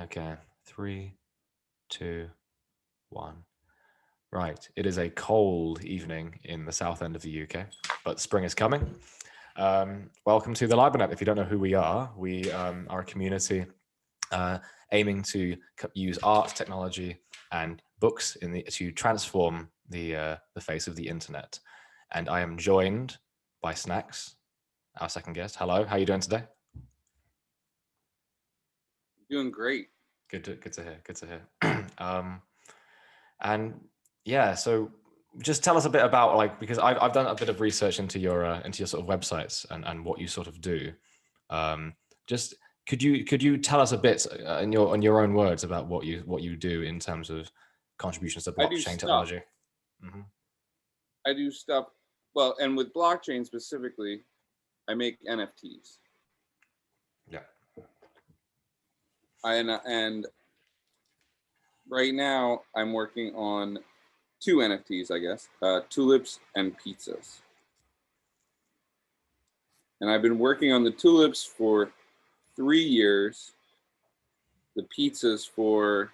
Okay, 3, 2, 1. Right, it is a cold evening in the south end of the UK, but spring is coming. Welcome to the Libernet. If you don't know who we are a community aiming to use art, technology, and books to transform the face of the internet. And I am joined by SNAX'S, our second guest. Hello, how are you doing today? Doing great. Good to hear. Good to hear. And yeah, so just tell us a bit about because I've done a bit of research into your sort of websites and what you sort of do. Just could you tell us a bit in your own words about what you do in terms of contributions to blockchain technology? Mm-hmm. I do stuff. Well, and with blockchain specifically, I make NFTs. Yeah. And right now I'm working on 2 NFTs, I guess, tulips and pizzas. And I've been working on the tulips for 3 years, the pizzas for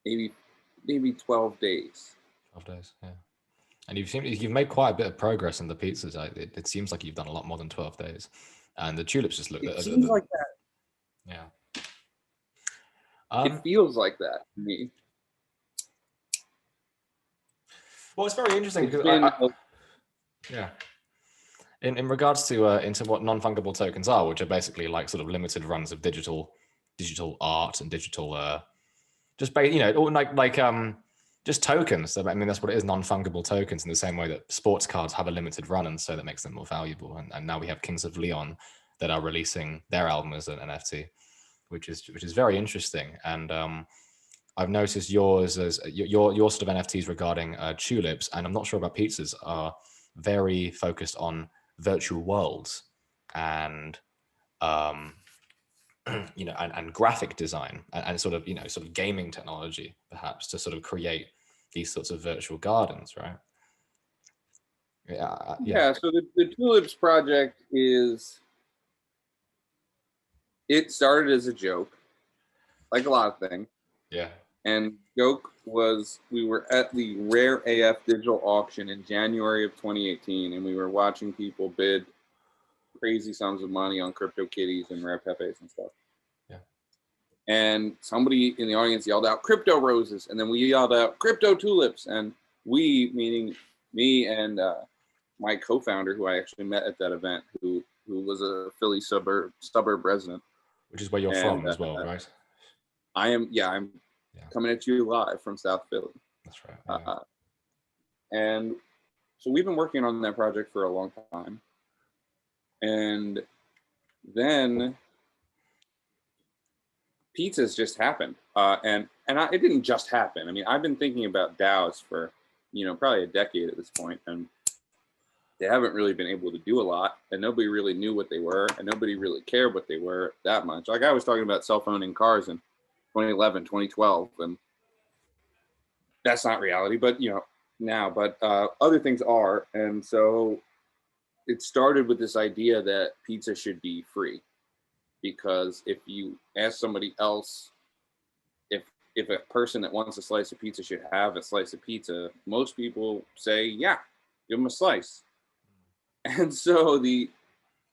maybe 12 days. 12 days, yeah. And you've made quite a bit of progress in the pizzas. It seems like you've done a lot more than 12 days. And the tulips just look. It seems like that. Yeah. It feels like that to me. Well, it's very interesting because yeah. In regards to into what non-fungible tokens are, which are basically like sort of limited runs of digital art and digital just just tokens. I mean, that's what it is, non-fungible tokens, in the same way that sports cards have a limited run, and so that makes them more valuable. And now we have Kings of Leon that are releasing their album as an NFT, which is very interesting. And I've noticed yours as your sort of NFTs regarding tulips, and I'm not sure about pizzas, are very focused on virtual worlds and and graphic design and sort of gaming technology, perhaps, to sort of create these sorts of virtual gardens, right? Yeah. So the tulips project it started as a joke, like a lot of things. Yeah. And joke was, we were at the Rare AF digital auction in January of 2018, and we were watching people bid crazy sums of money on crypto kitties and rare pepes and stuff. Yeah. And somebody in the audience yelled out crypto roses, and then we yelled out crypto tulips. And we, meaning me and my co-founder, who I actually met at that event, who was a Philly suburb resident. Which is where you're from as well, right? I'm coming at you live from South Philly. That's right. Yeah. And so we've been working on that project for a long time. And then pizzas just happened. It didn't just happen. I mean, I've been thinking about DAOs for, probably a decade at this point, and they haven't really been able to do a lot, and nobody really knew what they were, and nobody really cared what they were that much. Like, I was talking about self-owning cars in 2011, 2012, and that's not reality, but now, but other things are. And so it started with this idea that pizza should be free, because if you ask somebody else if a person that wants a slice of pizza should have a slice of pizza, most people say, yeah, give them a slice. And so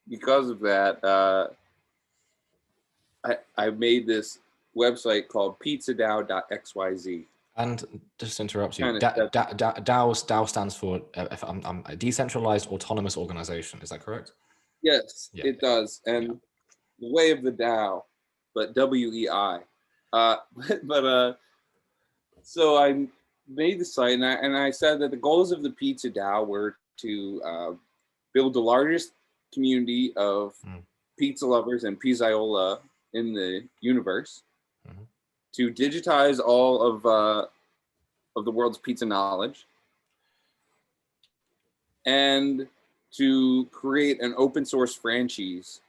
because of that, I made this website called PizzaDAO.xyz. And just to interrupt you, DAO stands for a decentralized autonomous organization. Is that correct? Yes, yeah, it does. And the way of the DAO, but WEI. So I made the site, and I said that the goals of the Pizza DAO were to build the largest community of pizza lovers and pizzaiola in the universe, to digitize all of the world's pizza knowledge, and to create an open source franchise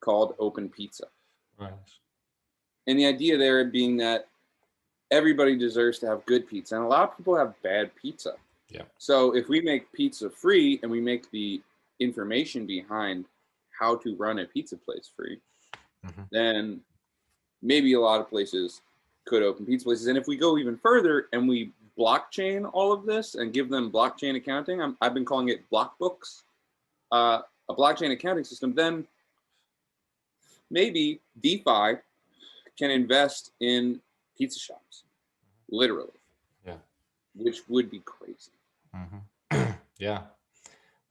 called Open Pizza. Right. And the idea there being that everybody deserves to have good pizza, and a lot of people have bad pizza. Yeah. So if we make pizza free, and we make the information behind how to run a pizza place free, then maybe a lot of places could open pizza places. And if we go even further and we blockchain all of this and give them blockchain accounting, I've been calling it block books, a blockchain accounting system, then maybe DeFi can invest in pizza shops, literally. Yeah, which would be crazy. Yeah,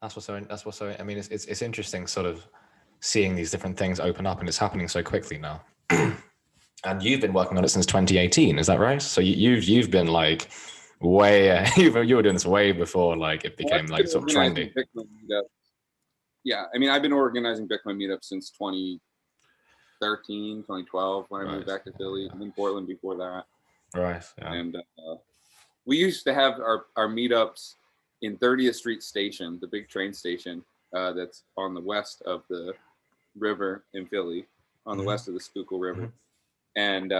that's what's so. I mean, it's interesting, sort of seeing these different things open up, and it's happening so quickly now. And you've been working on it since 2018, is that right? So you've been like way you were doing this way before like it became like sort of trendy. Yeah, I mean, I've been organizing Bitcoin meetups since 2013, 2012 when I moved back to Philly. I'm in Portland before that. Right. Yeah. And we used to have our meetups in 30th Street Station, the big train station that's on the west of the river in Philly, on the west of the Schuylkill River. And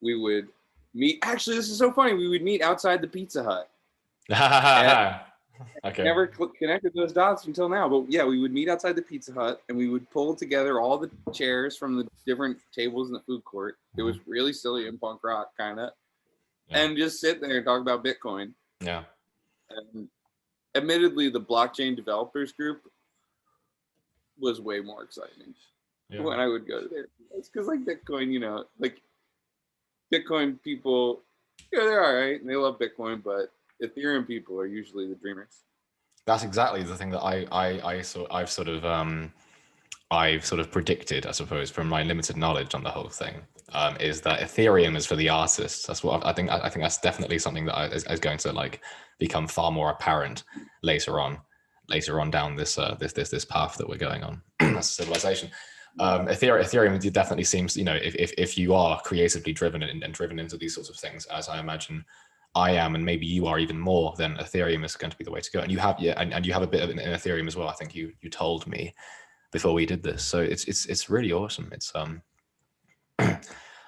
we would meet. Actually, this is so funny. We would meet outside the Pizza Hut. Okay. Never connected those dots until now, but yeah, we would meet outside the Pizza Hut and we would pull together all the chairs from the different tables in the food court. It was really silly and punk rock kind of, and just sit there and talk about Bitcoin. Yeah. And admittedly, the blockchain developers group was way more exciting when I would go to there. It's because like Bitcoin, you know, like Bitcoin people, they're all right and they love Bitcoin, but Ethereum people are usually the dreamers. That's exactly the thing that I've sort of predicted, I suppose, from my limited knowledge on the whole thing, is that Ethereum is for the artists. That's what I think. I think that's definitely something that is going to like become far more apparent later on down this path that we're going on as a civilization. Ethereum definitely seems, you know, if you are creatively driven and driven into these sorts of things, as I imagine I am, and maybe you are even more, then Ethereum is going to be the way to go. And you have, and you have a bit of it in Ethereum as well. I think you told me before we did this. So it's really awesome. It's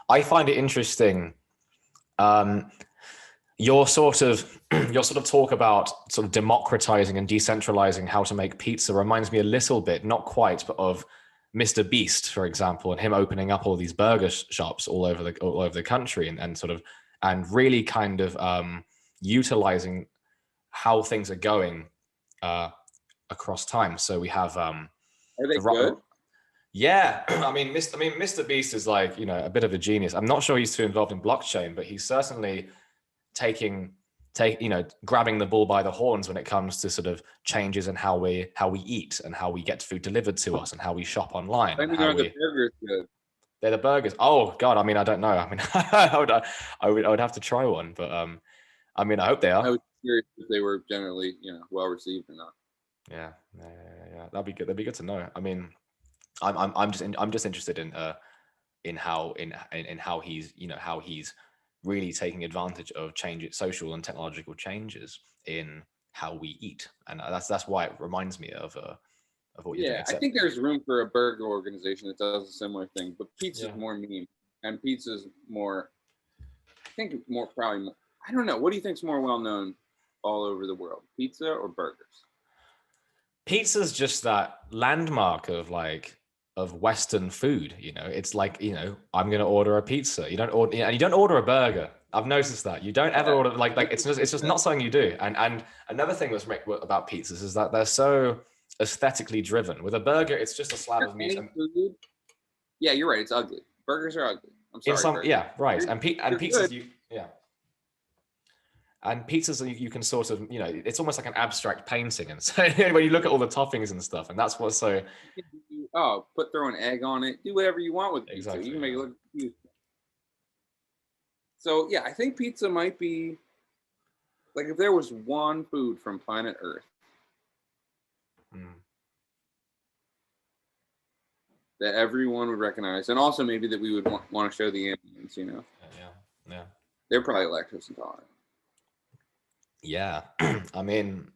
I find it interesting. Your sort of talk about sort of democratizing and decentralizing how to make pizza reminds me a little bit, not quite, but of Mr. Beast, for example, and him opening up all these burger shops all over the country and really kind of utilizing how things are going across time. So we have are they good? Yeah, I mean, Mr. Beast is like, you know, a bit of a genius. I'm not sure he's too involved in blockchain, but he's certainly grabbing the bull by the horns when it comes to sort of changes in how we eat and how we get food delivered to us and how we shop online. I mean, are the burgers good? They're the burgers. Oh God, I mean, I don't know. I mean, I would have to try one, but I mean, I hope they are. I was curious if they were generally, you know, well received or not. Yeah. That'd be good. That'd be good to know. I mean, I'm just interested in how he's, you know, how he's really taking advantage of social and technological changes in how we eat, and that's why it reminds me of what you're doing. I think there's room for a burger organization that does a similar thing, but pizza's more meme, and pizza's more, I think more probably more, I don't know. What do you think's more well known all over the world, pizza or burgers? Pizza's just that landmark of Western food, you know. It's like, you know, I'm gonna order a pizza. You don't order a burger. I've noticed that you don't ever order like it's just not something you do. And another thing that's about pizzas is that they're so aesthetically driven. With a burger, it's just a slab of meat. Yeah, you're right. It's ugly. Burgers are ugly. I'm sorry. Right. And pizzas, and pizzas, you can sort of, you know, it's almost like an abstract painting. And so when you look at all the toppings and stuff, and that's what's so. Throw an egg on it. Do whatever you want with pizza. Exactly, you can make it look beautiful. So yeah, I think pizza might be like if there was one food from planet Earth that everyone would recognize, and also maybe that we would want to show the aliens, you know. Yeah. They're probably lactose intolerant. Yeah, I mean,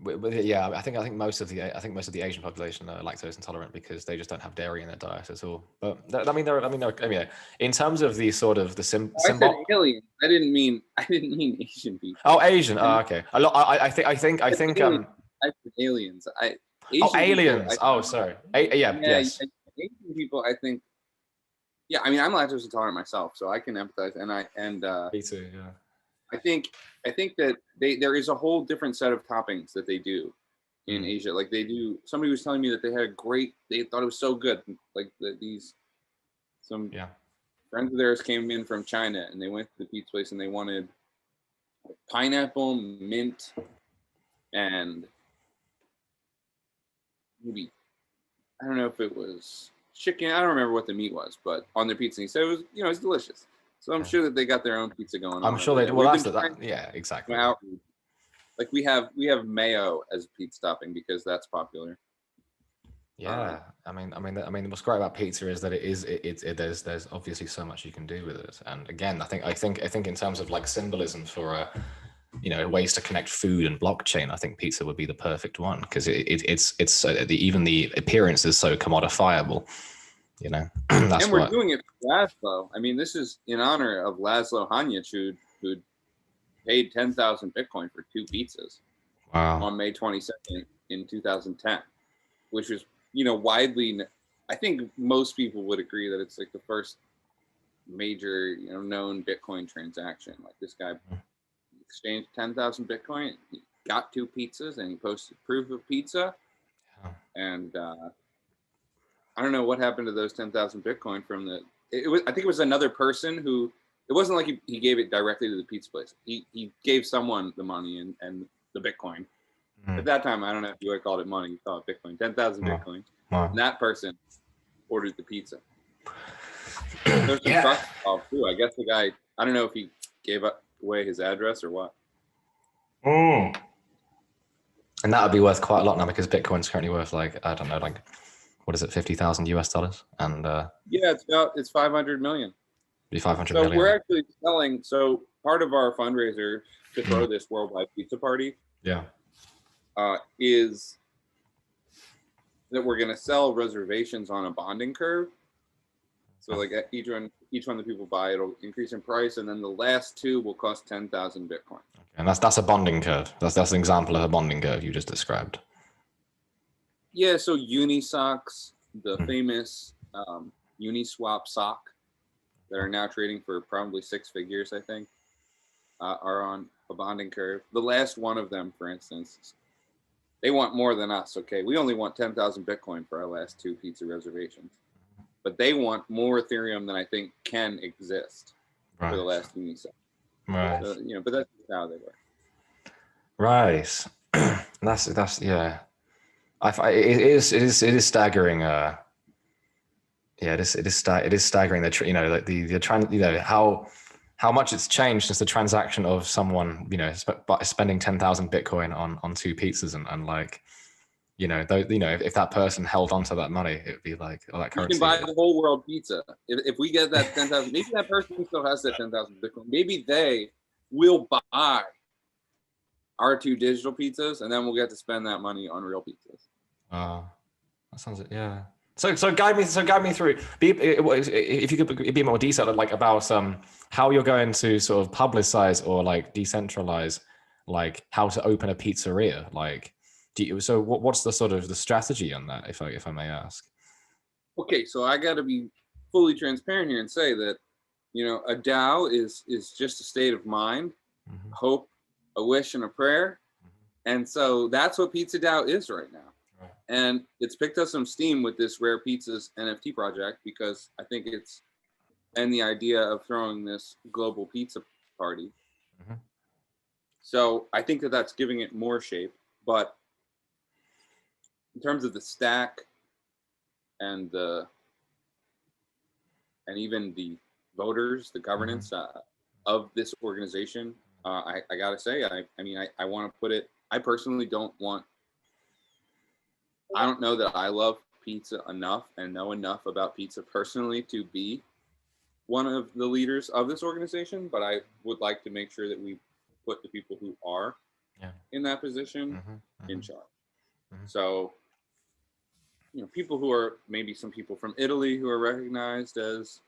I think most of the Asian population are lactose intolerant because they just don't have dairy in their diet at all. But I mean, in terms of the sort of the symbol. I said aliens. I didn't mean Asian people. Oh, Asian. Oh, okay. I think. Aliens. Aliens. Sorry. Yes. Asian people, I think, yeah, I mean, I'm lactose intolerant myself, so I can empathize. Me too, yeah. I think that there is a whole different set of toppings that they do in Asia. Like they do, somebody was telling me that they thought it was so good. Like some friends of theirs came in from China and they went to the pizza place and they wanted pineapple, mint, and maybe, I don't know if it was chicken. I don't remember what the meat was, but on their pizza, he said it was, it's delicious. So I'm sure that they got their own pizza going on. I'm sure they do. Well, yeah, exactly. Like we have mayo as a pizza topping because that's popular. Yeah, I mean, what's great about pizza is that there's obviously so much you can do with it. And again, I think in terms of like symbolism for ways to connect food and blockchain, I think pizza would be the perfect one because it's even the appearance is so commodifiable. That's and we're doing it for Laszlo. I mean, this is in honor of Laszlo Hanyec, who paid 10,000 Bitcoin for 2 pizzas. Wow. On May 22nd in 2010, which was, widely, I think most people would agree that it's like the first major, known Bitcoin transaction. Like this guy exchanged 10,000 Bitcoin, he got 2 pizzas, and he posted proof of pizza. Yeah. And I don't know what happened to those 10,000 Bitcoin from I think it was another person who, it wasn't like he gave it directly to the pizza place. He gave someone the money and the Bitcoin. At that time, I don't know if you would call it money, you call it Bitcoin, 10,000 Bitcoin. Wow. And that person ordered the pizza. There's some trust involved too. I guess the guy, I don't know if he gave away his address or what. And that would be worth quite a lot now because Bitcoin's currently worth like, I don't know, like, what is it, $50,000 US? And yeah, it's 500 million. Be 500 so million. We're actually selling, so part of our fundraiser to throw this worldwide pizza party. Yeah. Is that we're going to sell reservations on a bonding curve. So like each one that people buy, it'll increase in price, and then the last 2 will cost 10,000 Bitcoin. Okay. And that's a bonding curve. That's an example of a bonding curve you just described. Yeah. So Unisocks, the famous Uniswap sock that are now trading for probably 6 figures, I think, are on a bonding curve. The last one of them, for instance, they want more than us. Okay, we only want 10,000 Bitcoin for our last 2 pizza reservations, but they want more Ethereum than I think can exist for the last Uniswap. Right. So, but that's how they work. Right. That's yeah. It is staggering. Yeah, it is staggering that like the how much it's changed since the transaction of someone spending 10,000 Bitcoin on 2 pizzas and like if that person held onto that money, it would be like that currency. You can buy the whole world pizza if we get that 10,000. Maybe that person still has that 10,000 Bitcoin. Maybe they will buy our 2 digital pizzas, and then we'll get to spend that money on real pizzas. That sounds yeah. So guide me through. If you could be more detailed, like about how you're going to sort of publicize or like decentralize, like how to open a pizzeria. Like, what's the sort of the strategy on that, if I may ask? Okay, so I got to be fully transparent here and say that a DAO is just a state of mind, hope, a wish, and a prayer, and so that's what Pizza Dao is right now. And it's picked up some steam with this Rare Pizzas NFT project because I think and the idea of throwing this global pizza party. So I think that that's giving it more shape. But in terms of the stack and even the voters, the governance of this organization, I gotta say, I want to put it. I personally don't want. I don't know that I love pizza enough and know enough about pizza personally to be one of the leaders of this organization, but I would like to make sure that we put the people who are in that position in charge. So, people who are maybe some people from Italy who are recognized as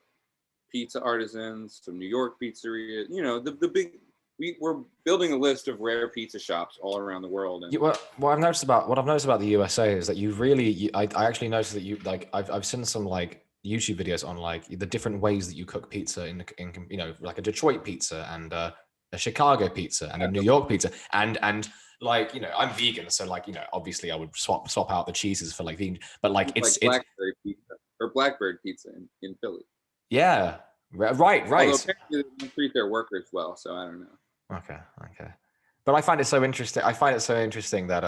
pizza artisans, some New York pizzeria, the we're building a list of rare pizza shops all around the world. And what I've noticed about the USA is that I actually noticed that you like I've seen some like YouTube videos on like the different ways that you cook pizza in you know, like a Detroit pizza and a Chicago pizza and a New York pizza and like, you know, I'm vegan, so like, you know, obviously I would swap out the cheeses for like vegan, but like it's blackberry pizza or blackbird pizza in Philly. Yeah, right. Although apparently they don't treat their workers well, so I don't know. Okay. But I find it so interesting. That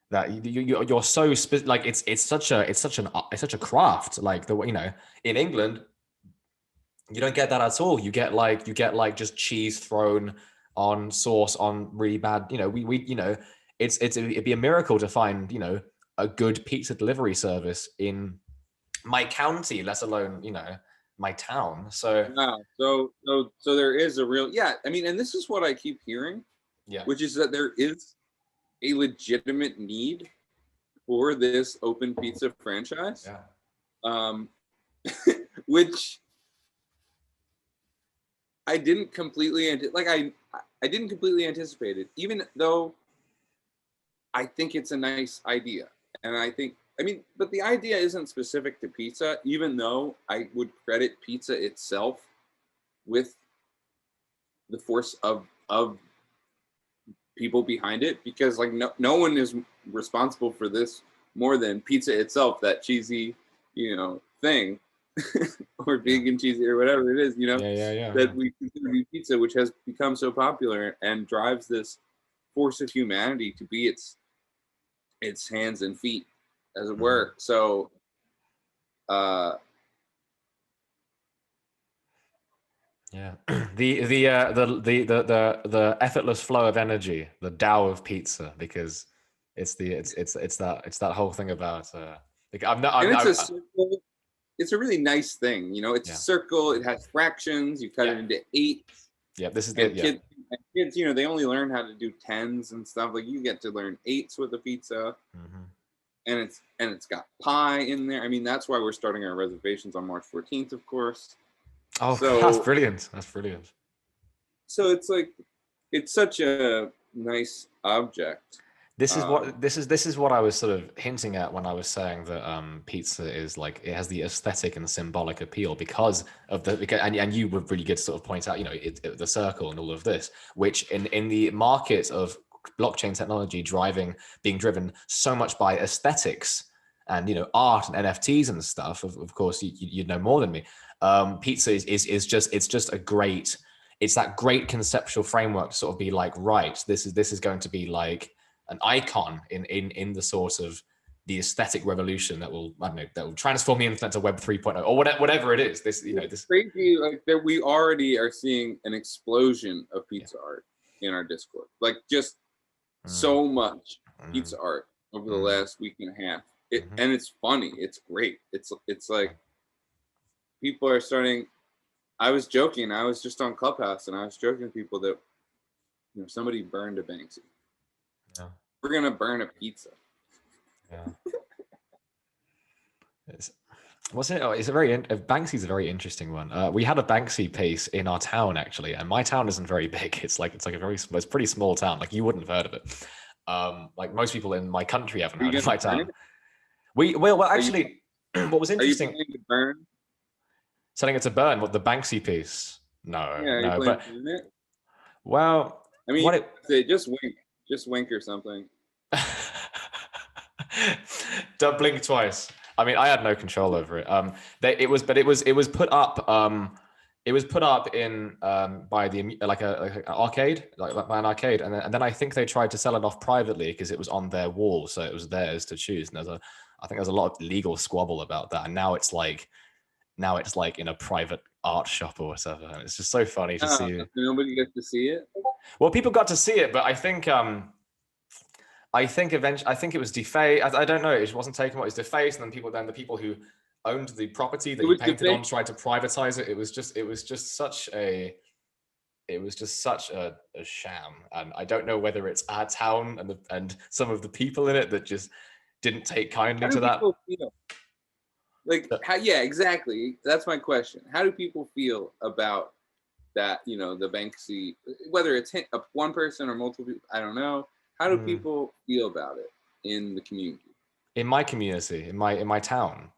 that you're so like it's such a craft. Like the way, you know, in England you don't get that at all. You get like just cheese thrown on sauce on really bad. You know, we you know, it'd be a miracle to find, you know, a good pizza delivery service in my county, let alone, you know, my town. So wow. So there is a real, yeah. I mean, and this is what I keep hearing, which is that there is a legitimate need for this open pizza franchise, which I didn't completely I didn't completely anticipate it, even though I think it's a nice idea, and I mean, but the idea isn't specific to pizza, even though I would credit pizza itself with the force of people behind it, because like no one is responsible for this more than pizza itself, that cheesy, you know, thing, or vegan cheesy or whatever it is, you know, that we consider to be pizza, which has become so popular and drives this force of humanity to be its hands and feet, as it were. So the effortless flow of energy, the DAO of pizza, because it's that whole thing about it's a really nice thing, you know. It's a circle, it has fractions, you cut it into 8. This is kids, you know, they only learn how to do 10s and stuff. Like, you get to learn 8s with a pizza. And it's got pie in there. I mean, that's why we're starting our reservations on March 14th, of course. Oh, so, that's brilliant. So it's like, it's such a nice object. This is what I was sort of hinting at when I was saying that pizza is like, it has the aesthetic and symbolic appeal because of and you were really good to sort of point out, you know, the circle and all of this, which in the market of blockchain technology being driven so much by aesthetics and, you know, art and NFTs and stuff. Of course, you know more than me. Pizza is just a great. It's that great conceptual framework to sort of be like, right, this is going to be like an icon in the sort of the aesthetic revolution that will, I don't know, that will transform the internet to Web 3.0 or whatever it is. This, you know, this crazy, like, that we already are seeing an explosion of pizza art in our Discord. Like, just so much pizza art over the last week and a half. And it's funny. It's great. It's like people are starting. I was joking. I was just on Clubhouse and I was joking to people that, you know, somebody burned a Banksy. We're gonna burn a pizza. Banksy's a very interesting one. We had a Banksy piece in our town actually, and my town isn't very big. It's a pretty small town. Like, you wouldn't have heard of it. Like, most people in my country haven't heard of my town. Well, actually, what was interesting? Are you planning to burn? Setting it to burn? What, the Banksy piece? No, no. But well, I mean, just wink or something. Don't blink twice. I mean, I had no control over it. It was put up. It was put up in by the like an arcade, like by an arcade, and then I think they tried to sell it off privately because it was on their wall, so it was theirs to choose. And I think there's a lot of legal squabble about that, and now it's like in a private art shop or whatever, and it's just so funny to see. Nobody gets to see it. Well, people got to see it, but I think eventually, I think it was defaced. I don't know. It wasn't taken. It was defaced, and then the people who owned the property that you painted on tried to privatize it. It was just such a sham, and I don't know whether it's our town and some of the people in it that just didn't take kindly to that. Like, yeah, exactly. That's my question. How do people feel about that, you know, the Banksy, whether it's one person or multiple people, I don't know. How do people feel about it in the community? In my community, in my town.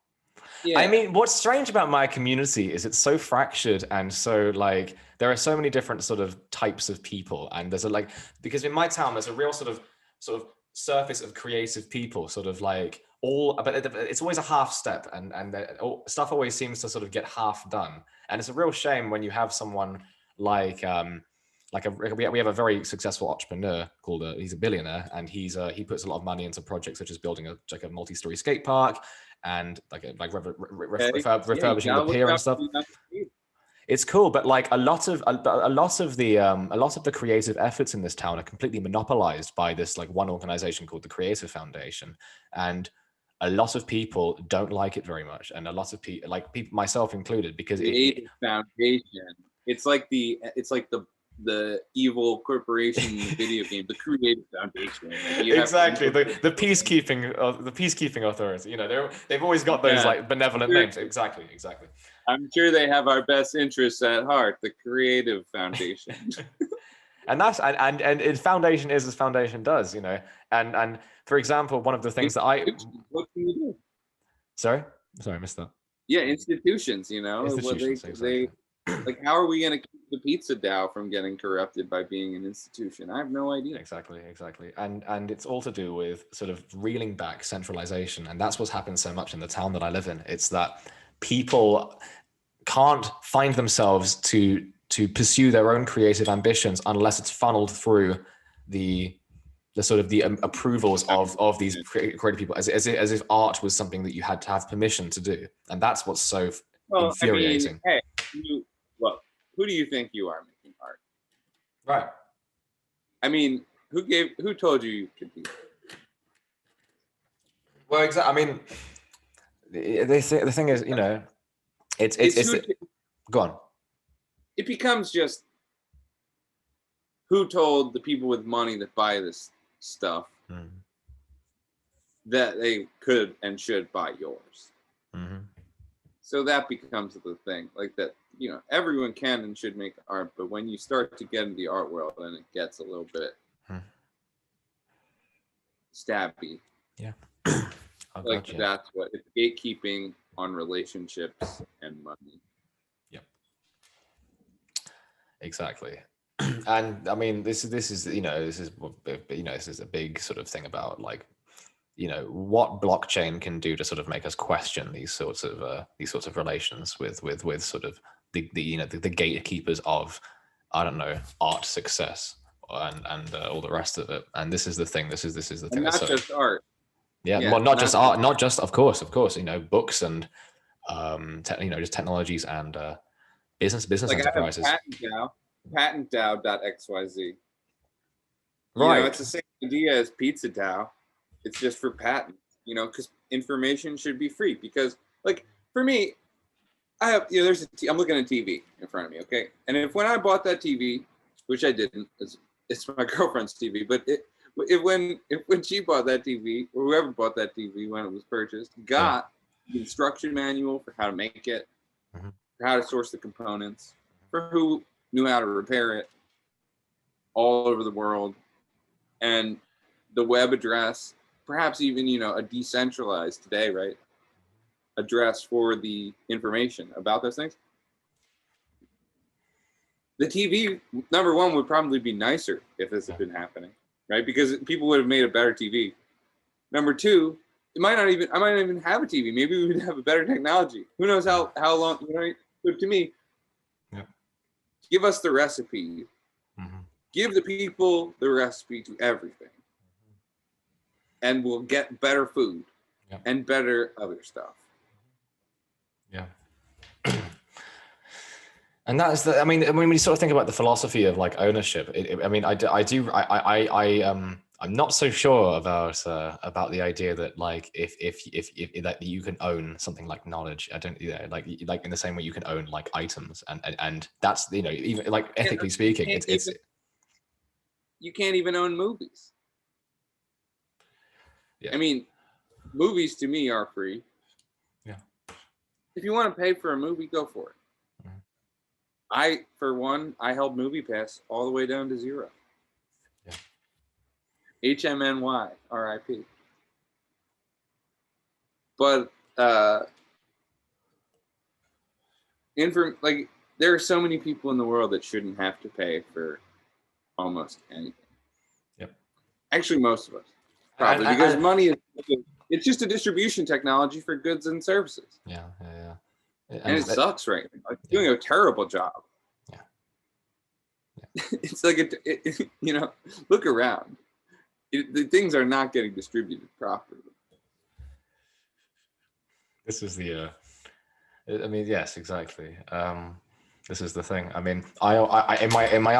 Yeah. I mean, what's strange about my community is it's so fractured, and so like there are so many different sort of types of people, and there's a like, because in my town there's a real sort of surface of creative people, sort of like but it's always a half step, and stuff always seems to sort of get half done, and it's a real shame when you have someone like we have a very successful entrepreneur called he's a billionaire, and he puts a lot of money into projects such as building a multi-story skate park, and refurbishing the pier and stuff. It's cool, but like a lot of the creative efforts in this town are completely monopolized by this like one organization called the Creative Foundation, and a lot of people don't like it very much, and a lot of people, like people, myself included, because Creative Foundation. It's like the evil corporation in the video game, the Creative Foundation. Exactly, the peacekeeping authority. You know, they've always got those like benevolent names. Exactly. I'm sure they have our best interests at heart. The Creative Foundation. And that's and foundation is as foundation does. You know, and for example, one of the things that what can you do? Sorry, I missed that. Yeah, institutions. You know, institutions. Exactly. Like, how are we going to keep the Pizza Dao from getting corrupted by being an institution? I have no idea. Exactly. And it's all to do with sort of reeling back centralization. And that's what's happened so much in the town that I live in. It's that people can't find themselves to pursue their own creative ambitions unless it's funneled through the sort of the approvals of these creative people, as if art was something that you had to have permission to do. And that's what's so infuriating. I mean, hey, who do you think you are making art? Right. I mean, who told you could do that? Well, exactly. I mean, the thing is, you know, it's go on. It becomes just who told the people with money that buy this stuff that they could and should buy yours. So that becomes the thing, like that. You know, everyone can and should make art, but when you start to get into the art world, then it gets a little bit stabby. Yeah. Like that's what it's gatekeeping on relationships and money. Yep. Exactly. And I mean, this is a big sort of thing about, like, you know, what blockchain can do to sort of make us question these sorts of relations with sort of the gatekeepers of, I don't know, art success and all the rest of it. And this is the thing. This is the thing. And not just art. Yeah, well, not just art, not just, of course, you know, books and just technologies and business like enterprises. PatentDAO.xyz. Right. You know, it's the same idea as Pizza Dao. It's just for patents, you know, because information should be free. Because, like, for me, I have, you know, I'm looking at a TV in front of me, okay? And when I bought that TV, which I didn't, it's my girlfriend's TV, but when she bought that TV, or whoever bought that TV when it was purchased, got the instruction manual for how to make it, for how to source the components, for who knew how to repair it, all over the world, and the web address, perhaps even, you know, a decentralized today, right, address for the information about those things. The TV, number one, would probably be nicer if this had been happening, right? Because people would have made a better TV. Number two, I might not even have a TV. Maybe we would have a better technology. Who knows how long, you know? But to me, give us the recipe. Give the people the recipe to everything. And we'll get better food and better other stuff. Yeah. And that's I mean, when you sort of think about the philosophy of like ownership, I'm not so sure about the idea that, like, if that you can own something like knowledge. I don't, you know, like in the same way you can own like items, and that's, you know, even like ethically speaking, it's you can't even own movies. Yeah. I mean, movies to me are free. Yeah. If you want to pay for a movie, go for it. For one, I held MoviePass all the way down to 0. Yeah. HMNY, RIP. But like, there are so many people in the world that shouldn't have to pay for almost anything. Yep. Actually, most of us probably, because money is, it's just a distribution technology for goods and services. Yeah. And it sucks right now. It's doing a terrible job. Yeah. It's like, you know, look around. The things are not getting distributed properly. This is the, I mean, yes, exactly. This is the thing. I mean, in my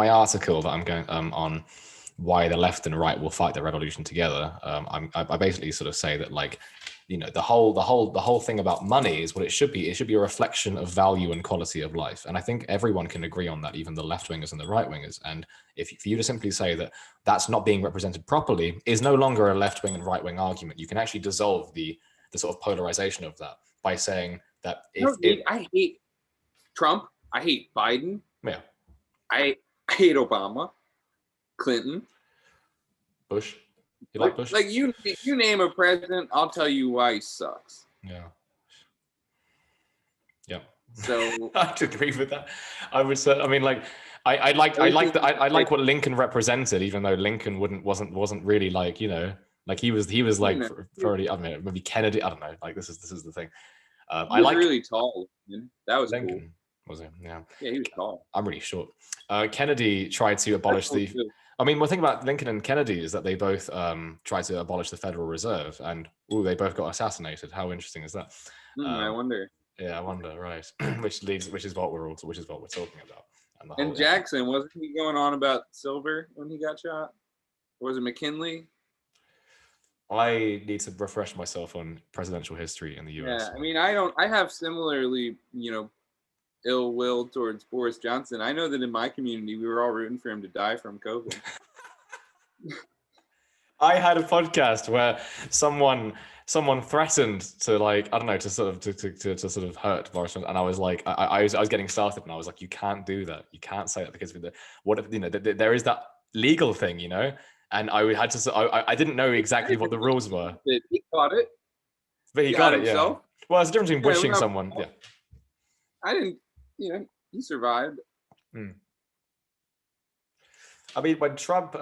article that I'm going on why the left and right will fight the revolution together. I basically sort of say that, like, you know, the whole thing about money is what it should be. It should be a reflection of value and quality of life. And I think everyone can agree on that, even the left wingers and the right wingers. And for you to simply say that that's not being represented properly is no longer a left wing and right wing argument. You can actually dissolve the sort of polarization of that by saying that I hate Trump. I hate Biden. Yeah. I hate Obama, Clinton, Bush. You like Bush? Like, you name a president, I'll tell you why he sucks. Yeah. Yeah. So I'd agree with that. I would say. I mean, like, I like what Lincoln represented, even though Lincoln wasn't really, like, you know, like he was like probably, I don't know, maybe Kennedy. I don't know. Like, this is the thing. I like really tall. That was Lincoln. Cool. Was he? Yeah. Yeah, he was tall. I'm really short. Kennedy tried to abolish the. I mean, one thing about Lincoln and Kennedy is that they both tried to abolish the Federal Reserve, and they both got assassinated. How interesting is that? I wonder. Yeah, I wonder. Right, which is what we're talking about. And Jackson, wasn't he going on about silver when he got shot? Or was it McKinley? I need to refresh myself on presidential history in the US. Yeah, I mean, I have similarly, you know, ill will towards Boris Johnson. I know that in my community, we were all rooting for him to die from COVID. I had a podcast where someone threatened to, like, I don't know, to sort of hurt Boris Johnson, and I was like, I was getting started, and I was like, you can't do that. You can't say that, because what if, you know, there is that legal thing, you know. And I had to. I didn't know exactly what the rules were. He caught it. But he got it. Himself. Yeah. Well, it's a difference between wishing someone. Yeah. I didn't. You know, he survived. I mean, when Trump,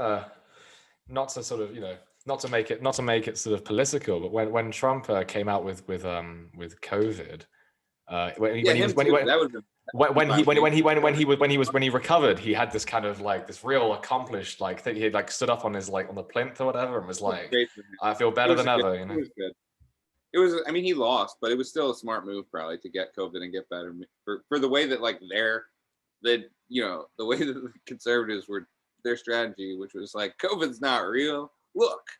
not to sort of, you know, not to make it sort of political, but when Trump came out with COVID, when he recovered, he had this kind of, like, this real accomplished, like, thing. He had, like, stood up on his, like, on the plinth or whatever, and was like, I feel better than ever, you know. It was good. It was, I mean, he lost, but it was still a smart move probably to get COVID and get better for the way that, like, you know, the way that the conservatives were, their strategy, which was like, COVID's not real. Look,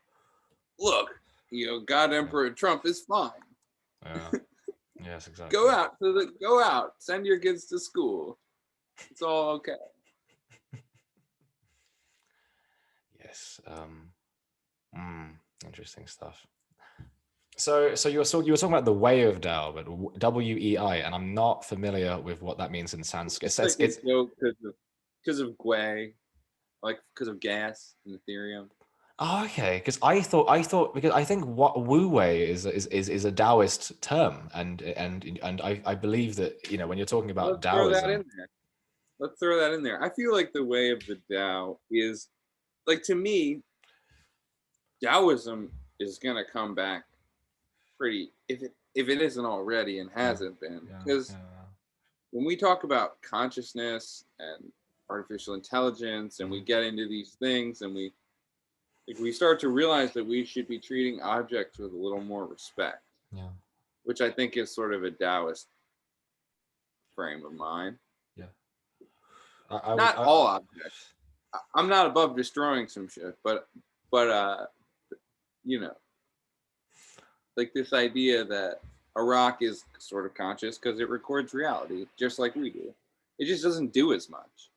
you know, God Emperor Trump is fine. Yeah. Yes, exactly. Go out, send your kids to school. It's all okay. Yes. Interesting stuff. So you were talking about the way of DAO, but WEI, and I'm not familiar with what that means in Sanskrit. It's because of Gwei, like because of gas and Ethereum. Oh, okay. Because I thought because I think what Wu Wei is a Taoist term, and I believe that, you know, when you're talking about Taoism. Let's throw that in there. I feel like the way of the Dao is, like, to me, Taoism is gonna come back pretty, if it isn't already and hasn't been, because when we talk about consciousness and artificial intelligence, and we get into these things, and we start to realize that we should be treating objects with a little more respect, which I think is sort of a Taoist frame of mind. Not all objects. I'm not above destroying some shit, but you know, like this idea that a rock is sort of conscious because it records reality just like we do. It just doesn't do as much.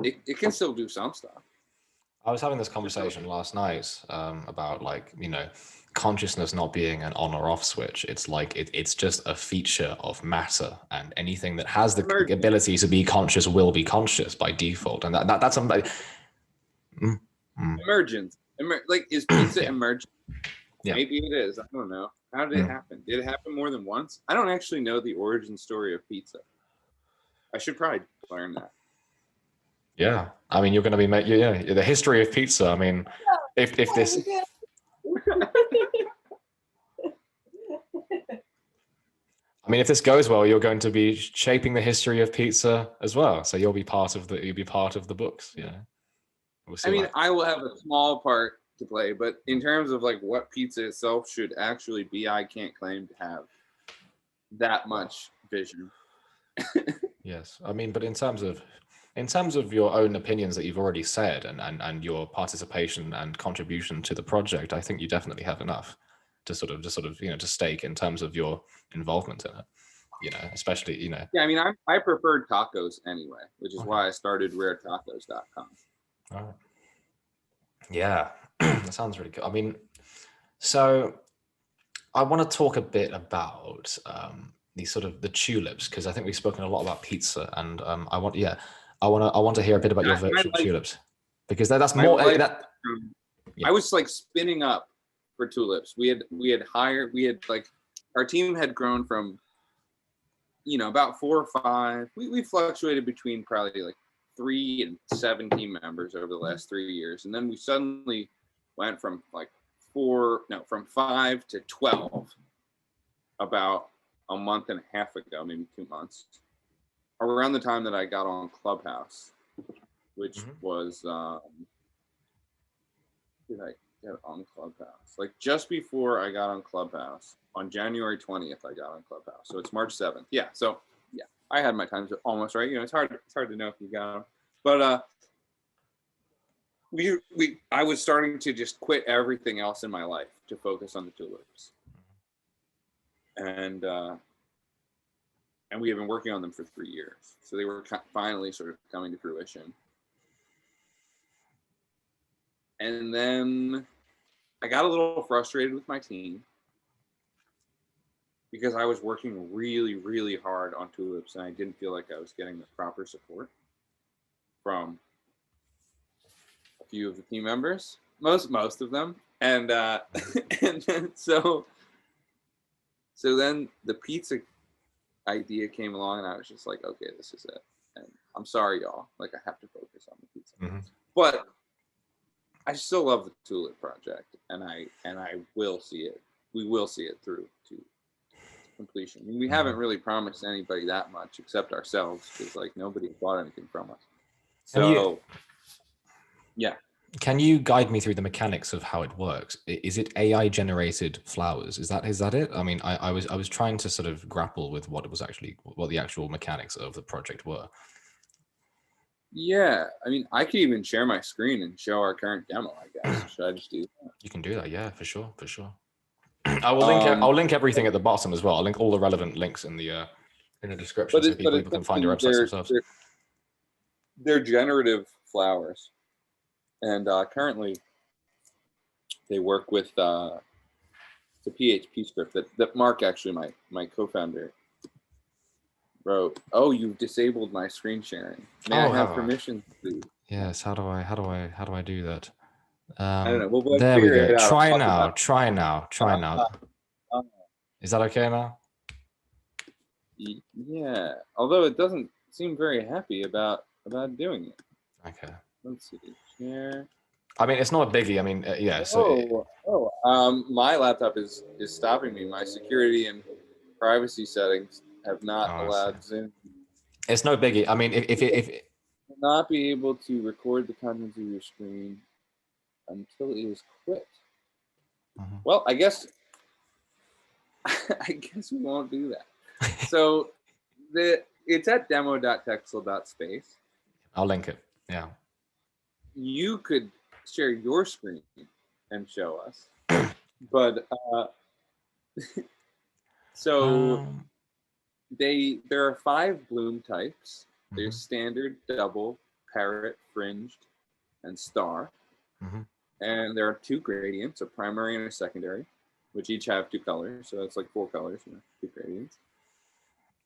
It can still do some stuff. I was having this conversation last night about like, consciousness not being an on or off switch. It's like it's just a feature of matter, and anything that has the ability to be conscious will be conscious by default. And that's something. Emergence. Like, is pizza Yeah. emergent? Yeah. Maybe it is. I don't know. How did it happen? Did it happen more than once? I don't actually know the origin story of pizza. I should probably learn that. Yeah, I mean, you're going to be the history of pizza. I mean, if this, if this goes well, you're going to be shaping the history of pizza as well. So you'll be part of the books. We'll see. I mean, I will have a small part to play, but in terms of like what pizza itself should actually be, I can't claim to have that much vision. Yes, I mean, but in terms of your own opinions that you've already said, and your participation and contribution to the project, I think you definitely have enough to sort of to stake in terms of your involvement in it. Especially Yeah, I mean, I preferred tacos anyway, which is why I started raretacos.com. All right. Yeah, that sounds really good. I mean, so I want to talk a bit about the tulips, because I think we've spoken a lot about pizza, and I want to hear a bit about your virtual tulips, because that's more that. I was like spinning up for tulips. We had like, our team had grown from about 4 or 5. We fluctuated between probably like 3 and 7 team members over the last 3 years, and then we suddenly went from like from 5 to 12 about a month and a half ago, maybe 2 months, around the time that I got on Clubhouse, which was did I get on Clubhouse? Like just before I got on Clubhouse, on January 20th, I got on Clubhouse. So it's March 7th. Yeah. So yeah, I had my times almost right. It's hard to know if you got them, but I was starting to just quit everything else in my life to focus on the tulips, and we have been working on them for 3 years. So they were finally sort of coming to fruition. And then I got a little frustrated with my team because I was working really, really hard on tulips, and I didn't feel like I was getting the proper support from a few of the team members, most of them. And and then so then the pizza idea came along, and I was just like, okay, this is it. And I'm sorry, y'all. Like, I have to focus on the pizza. But I still love the tulip project, and I will see it. We will see it through to completion. I mean, we haven't really promised anybody that much except ourselves, because like nobody bought anything from us. So yeah. Can you guide me through the mechanics of how it works? Is it AI generated flowers? Is that it? I mean, I was trying to sort of grapple with what the actual mechanics of the project were. Yeah, I mean, I could even share my screen and show our current demo, I guess. Should I just do that? You can do that, yeah, for sure. I'll link everything at the bottom as well. I'll link all the relevant links in the description, so people can find your websites themselves. They're generative flowers, and currently they work with the PHP script that Mark, actually my co-founder, wrote. Oh, you've disabled my screen sharing. May I have permission, please? Yes. How do I do that? I don't know. We'll there we go. Try now. Is that okay now? Yeah. Although it doesn't seem very happy about doing it. Okay. Let's see. Share. I mean, it's not a biggie. I mean, yeah. So. My laptop is stopping me. My security and privacy settings have not allowed Zoom. It's no biggie. I mean, if will not be able to record the contents of your screen until it is quit. Well, I guess we won't do that. So it's at demo.texel.space. I'll link it. Yeah. You could share your screen and show us, but so there are 5 bloom types. There's standard, double, parrot, fringed, and star. Mm-hmm. And there are 2 gradients, a primary and a secondary, which each have 2 colors. So it's like 4 colors, 2 gradients.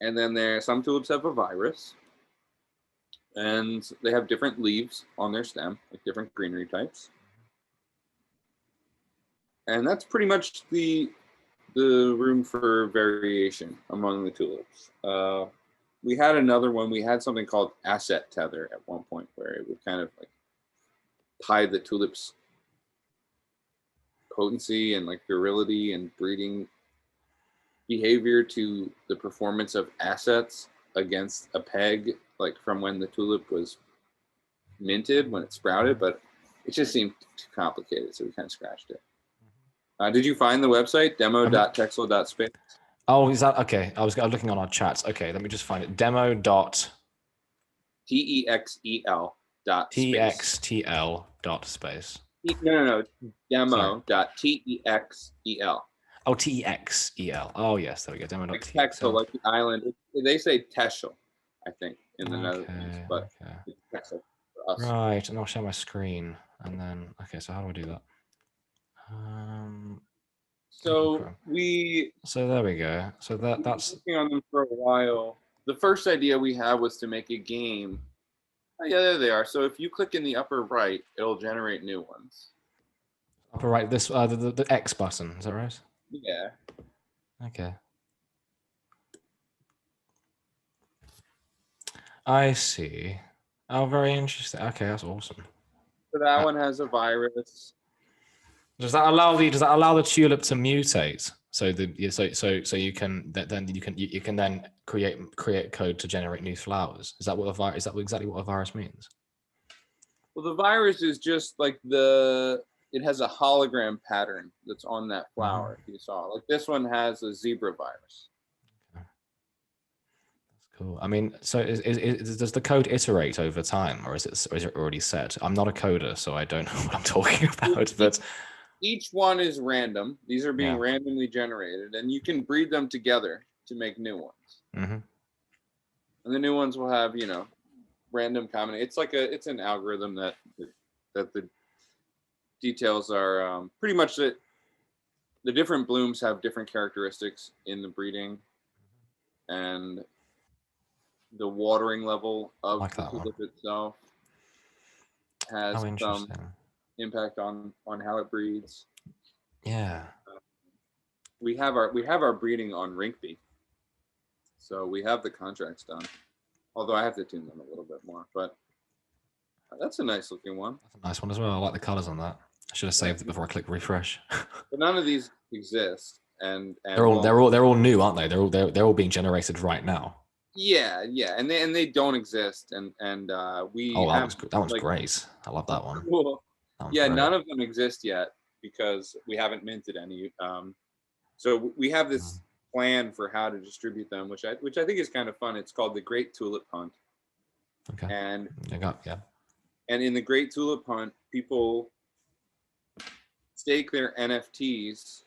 And then some tulips have a virus, and they have different leaves on their stem, like different greenery types. And that's pretty much the room for variation among the tulips. We had another one. We had something called asset tether at one point, where it would kind of like tie the tulip's potency and like virility and breeding behavior to the performance of assets against a peg, like from when the tulip was minted, when it sprouted, but it just seemed too complicated, so we kind of scratched it. Did you find the website, demo.texel.space? Oh, is that okay? I was looking on our chats. Okay, let me just find it. Demo dot TEXEL dot space. TXTL dot space. No. Demo dot TEXEL. Oh, TEXEL. Oh, yes, there we go. Demo dot Like Texel, like the island. They say Texel, I think, in the Netherlands, but it's Texel for us. Right, and I'll share my screen, and then so how do I do that? So there we go. So that's working on them for a while. The first idea we had was to make a game. Oh, yeah, there they are. So if you click in the upper right, it'll generate new ones. upper right. This the X button. Is that right? Yeah. Okay. I see. Oh, very interesting. Okay, that's awesome. So that one has a virus. Does that allow the tulip to mutate? So you can then create code to generate new flowers. Is that exactly what a virus means? Well, the virus is just like it has a hologram pattern that's on that flower. If you saw, like this one has a zebra virus. Okay. That's cool. I mean, so does the code iterate over time, or is it already set? I'm not a coder, so I don't know what I'm talking about. But each one is random. These are being randomly generated, and you can breed them together to make new ones. Mm-hmm. And the new ones will have, random combination. It's an algorithm that the details are pretty much that the different blooms have different characteristics in the breeding, and the watering level of the tulip itself has some impact on how it breeds. Yeah. We have our breeding on Rinkeby, so we have the contracts done. Although I have to tune them a little bit more, but that's a nice looking one. That's a nice one as well. I like the colors on that. I should have saved it before I click refresh. But none of these exist, and they're all new, aren't they? They're all being generated right now. Yeah, and they don't exist, and we. Oh, that one's great. I love that one. Cool. Yeah, great. None of them exist yet because we haven't minted any. So we have this plan for how to distribute them, which I think is kind of fun. It's called the Great Tulip Hunt. Okay. And and in the Great Tulip Hunt, people stake their NFTs,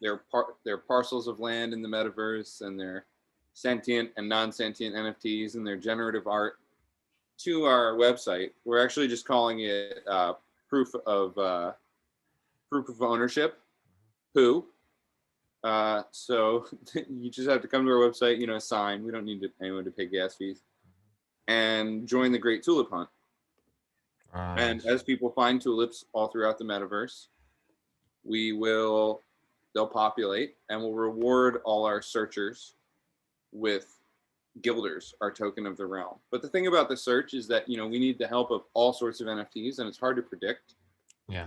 their parcels of land in the metaverse, and their sentient and non-sentient NFTs and their generative art to our website. We're actually just calling it proof of ownership. So you just have to come to our website, sign. We don't need anyone to pay gas fees, and join the Great Tulip Hunt. Right. And as people find tulips all throughout the metaverse, they'll populate, and we'll reward all our searchers with guilders, our token of the realm. But the thing about the search is that we need the help of all sorts of NFTs, and it's hard to predict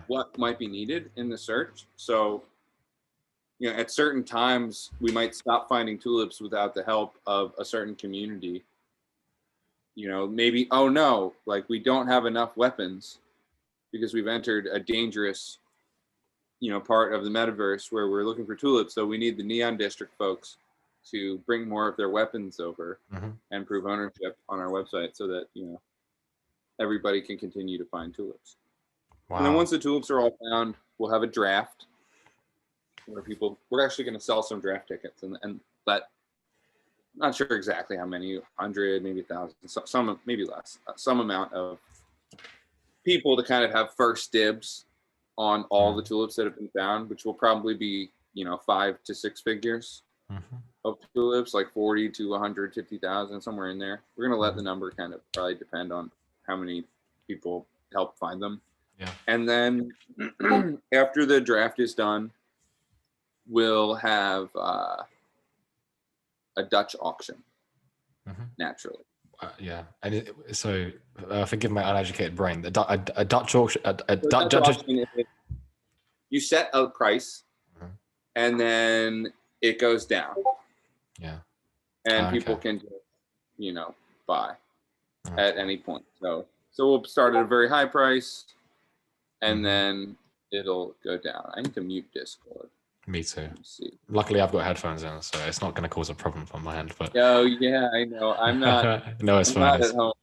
what might be needed in the search. So at certain times we might stop finding tulips without the help of a certain community. Maybe, oh no, like we don't have enough weapons because we've entered a dangerous part of the metaverse where we're looking for tulips, so we need the Neon District folks to bring more of their weapons over and prove ownership on our website so that everybody can continue to find tulips. Wow. And then once the tulips are all found, we'll have a draft where we're actually going to sell some draft tickets, and that, not sure exactly how many, 100, maybe 1,000, some maybe less, some amount of people to kind of have first dibs on all the tulips that have been found, which will probably be, 5 to 6 figures of tulips, like 40 to 150,000, somewhere in there. We're going to let the number kind of probably depend on how many people help find them. Yeah. And then after the draft is done, we'll have a Dutch auction, naturally. Yeah, and forgive my uneducated brain. A Dutch auction, Dutch auction is, you set a price, and then it goes down. Yeah, and people can, buy at any point. So we'll start at a very high price, and then it'll go down. I need to mute Discord. Me too. Let's see. Luckily, I've got headphones in, so it's not going to cause a problem on my end. But oh yeah, I know. I'm not. No, it's fine. Not at home.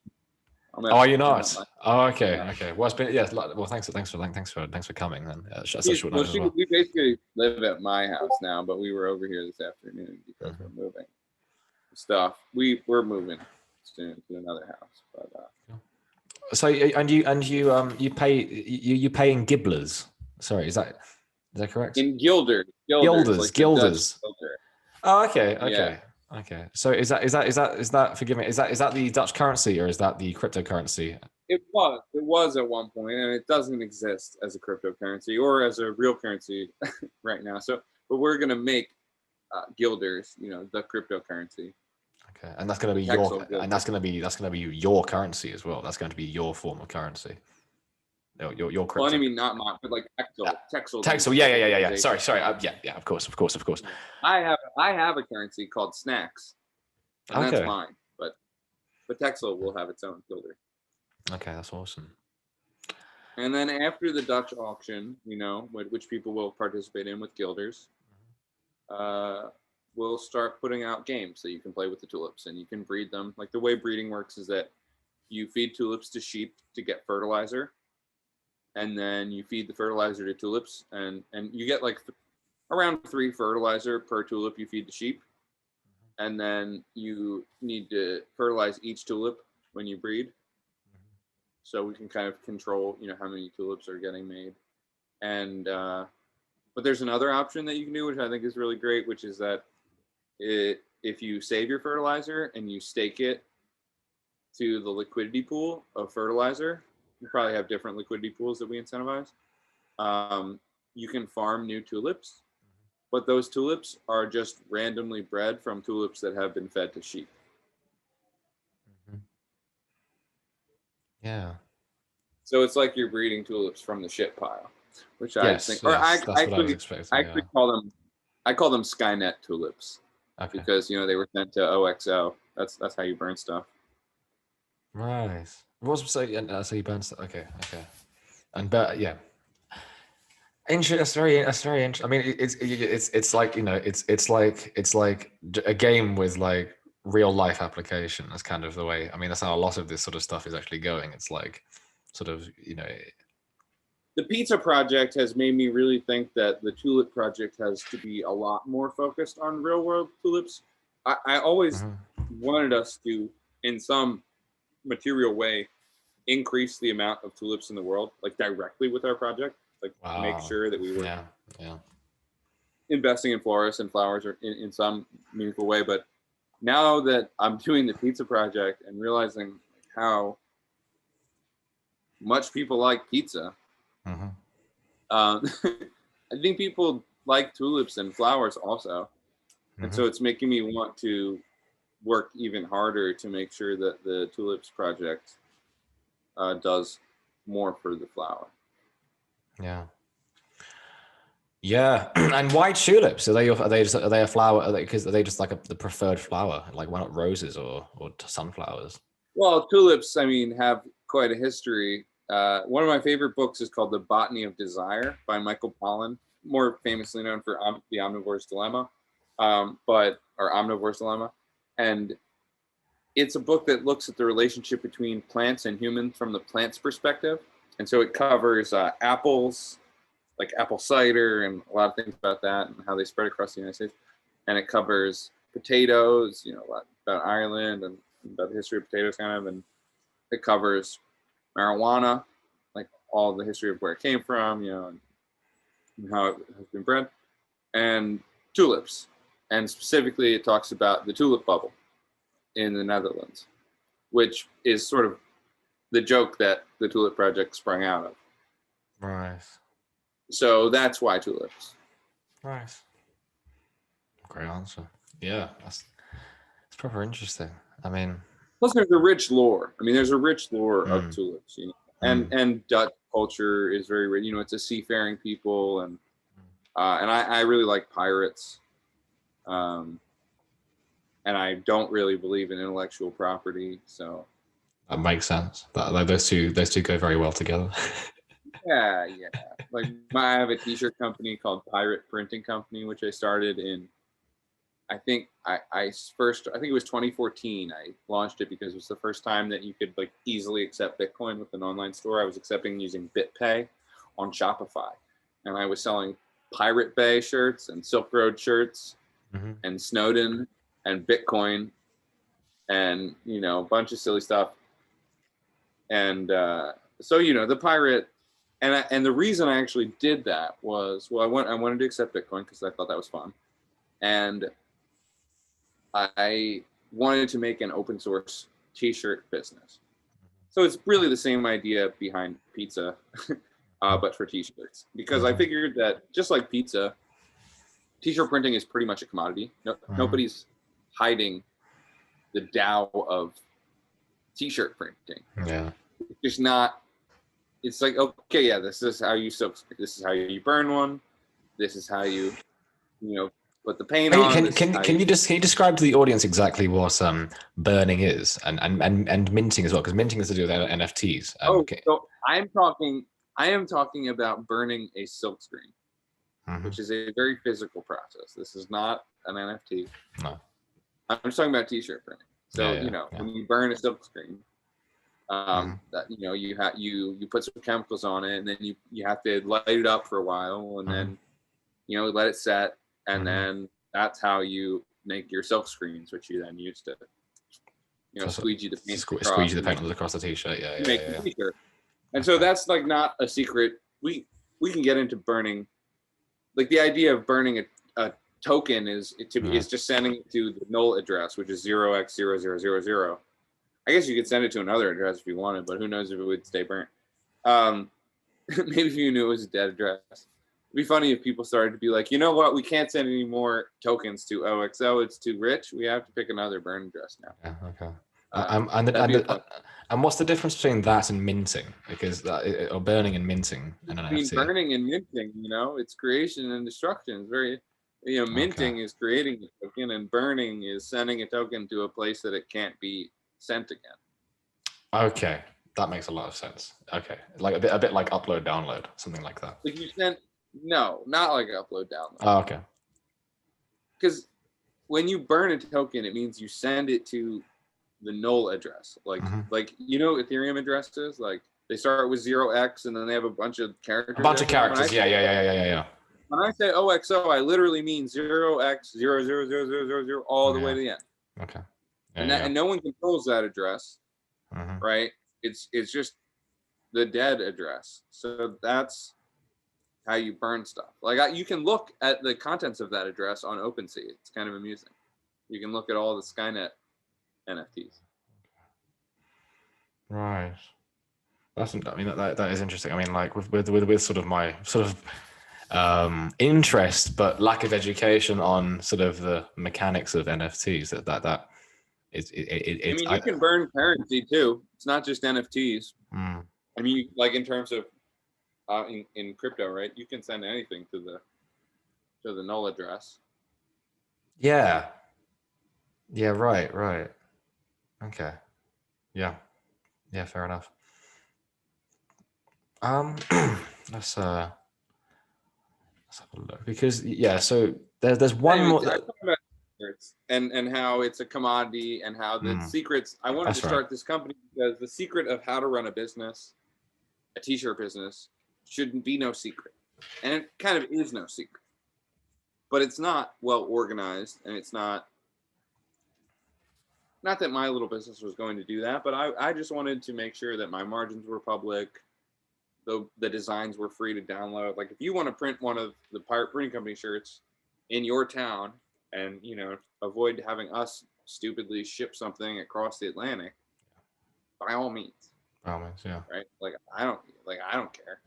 Are you not? Oh, okay, okay. Well, it's been Well, thanks for coming. Then that's a short notice as well. We basically live at my house now, but we were over here this afternoon because we're moving stuff. We're moving soon to another house, but. So you pay in gibblers. Sorry, is that correct? In guilders. Guilders. Oh, okay. Yeah. Okay. So is that forgive me, is that the Dutch currency or is that the cryptocurrency? It was at one point, and it doesn't exist as a cryptocurrency or as a real currency right now. So, but we're gonna make guilders, the cryptocurrency. Okay, and that's going to be that's going to be your currency as well. That's going to be your form of currency. Your crypto. Well, I mean, not mine, but like Texel. Texel, yeah. Sorry. Yeah, of course. I have a currency called SNAX'S, and that's mine. But Texel will have its own guilder. Okay, that's awesome. And then after the Dutch auction, which people will participate in with guilders, we'll start putting out games that you can play with the tulips, and you can breed them. Like the way breeding works is that you feed tulips to sheep to get fertilizer, and then you feed the fertilizer to tulips, and you get like around 3 fertilizer per tulip you feed the sheep, and then you need to fertilize each tulip when you breed, so we can kind of control how many tulips are getting made. And but there's another option that you can do, which I think is really great, which is that if you save your fertilizer and you stake it to the liquidity pool of fertilizer, you probably have different liquidity pools that we incentivize. You can farm new tulips, but those tulips are just randomly bred from tulips that have been fed to sheep. Yeah. So it's like you're breeding tulips from the shit pile, which I think, that's what I was expecting. I actually call them Skynet tulips. Okay. Because they were sent to OXO. That's how you burn stuff. Right. What was so you burn stuff? Okay. And but yeah. Interesting. That's very interesting. I mean, it's like it's like a game with like real life application. That's kind of the way. I mean, that's how a lot of this sort of stuff is actually going. It's like sort of The pizza project has made me really think that the tulip project has to be a lot more focused on real world tulips. I always wanted us to, in some material way, increase the amount of tulips in the world, like directly with our project, like make sure that we were investing in florists and flowers or in some meaningful way. But now that I'm doing the pizza project and realizing how much people like pizza, I think people like tulips and flowers also. And so it's making me want to work even harder to make sure that the tulips project does more for the flower. Yeah. And why tulips? Are they a flower? Are they just like the preferred flower? Like why not roses or sunflowers? Well, tulips, I mean, have quite a history. One of my favorite books is called The Botany of Desire by Michael Pollan, more famously known for The Omnivore's Dilemma, or Omnivore's Dilemma. And it's a book that looks at the relationship between plants and humans from the plant's perspective. And so it covers apples, like apple cider, and a lot of things about that and how they spread across the United States. And it covers potatoes, a lot about Ireland and about the history of potatoes kind of. And it covers marijuana, all the history of where it came from, and how it has been bred, and tulips. And specifically, it talks about the tulip bubble in the Netherlands, which is sort of the joke that the Tulip Project sprung out of. Right. So that's why tulips. Right. Great answer. Yeah, it's proper interesting. I mean, plus there's a rich lore. I mean, there's a rich lore of tulips, and Dutch culture is very rich. It's a seafaring people, and I really like pirates. And I don't really believe in intellectual property, so that makes sense. Like those two go very well together. yeah. Like I have a t-shirt company called Pirate Printing Company, which I started in, I think I think it was 2014. I launched it because it was the first time that you could like easily accept Bitcoin with an online store. I was accepting using BitPay on Shopify, and I was selling Pirate Bay shirts and Silk Road shirts and Snowden and Bitcoin and a bunch of silly stuff. And so the pirate, and the reason I actually did that was, I wanted to accept Bitcoin because I thought that was fun, and I wanted to make an open source t-shirt business. So it's really the same idea behind pizza, but for t-shirts, because I figured that just like pizza, t-shirt printing is pretty much a commodity. Nobody's hiding the DAO of t-shirt printing. Yeah. It's just not. It's like, okay, yeah, this is how you this is how you burn one. This is how you put the paint on. Can you describe to the audience exactly what burning is and minting as well? Because minting has to do with NFTs. So I am talking about burning a silk screen, which is a very physical process. This is not an NFT. No. I'm just talking about t-shirt printing. So when you burn a silk screen, that you put some chemicals on it, and then you have to light it up for a while, and then let it set, and then that's how you make your silk screens, which you then use to squeegee the paint across the t-shirt. The t-shirt. And so that's like not a secret. We can get into burning. Like the idea of burning a token is just sending it to the null address, which is 0x0000. I guess you could send it to another address if you wanted, but who knows if it would stay burnt. Maybe if you knew it was a dead address. It'd be funny if people started to be like, you know what, we can't send any more tokens to OXO. It's too rich. We have to pick another burn address now. Yeah, okay. And what's the difference between that and minting? Because or burning and minting in an NFT. Burning and minting, it's creation and destruction. It's very, minting is creating a token, and burning is sending a token to a place that it can't be sent again. Okay, that makes a lot of sense. Okay, like a bit like upload download, something like that. Like you send not like upload download. Oh, okay. Because when you burn a token, it means you send it to the null address. Like Ethereum addresses, like they start with 0x and then they have a bunch of characters. Yeah. When I say OXO, I literally mean 0x000000 all the way to the end. Okay. And no one controls that address, right? It's just the dead address. So that's how you burn stuff. Like you can look at the contents of that address on OpenSea. It's kind of amusing. You can look at all the Skynet NFTs. Right. That is interesting. I mean, like with sort of my interest, but lack of education on sort of the mechanics of NFTs. That you can burn currency too. It's not just NFTs. I mean, like in terms of in crypto, right? You can send anything to the null address. Yeah. Yeah. Right. Okay. Yeah. Fair enough. Let's have a look, because so there's one more. And how it's a commodity, and how the secrets. I wanted to start this company because the secret of how to run a business, a t-shirt business, shouldn't be no secret, and it kind of is no secret. But it's not well organized, and it's not that my little business was going to do that, but I just wanted to make sure that my margins were public, the designs were free to download. Like if you want to print one of the Pirate Printing Company shirts in your town and, you know, avoid having us stupidly ship something across the Atlantic, by all means. Yeah. Right? Like I don't care.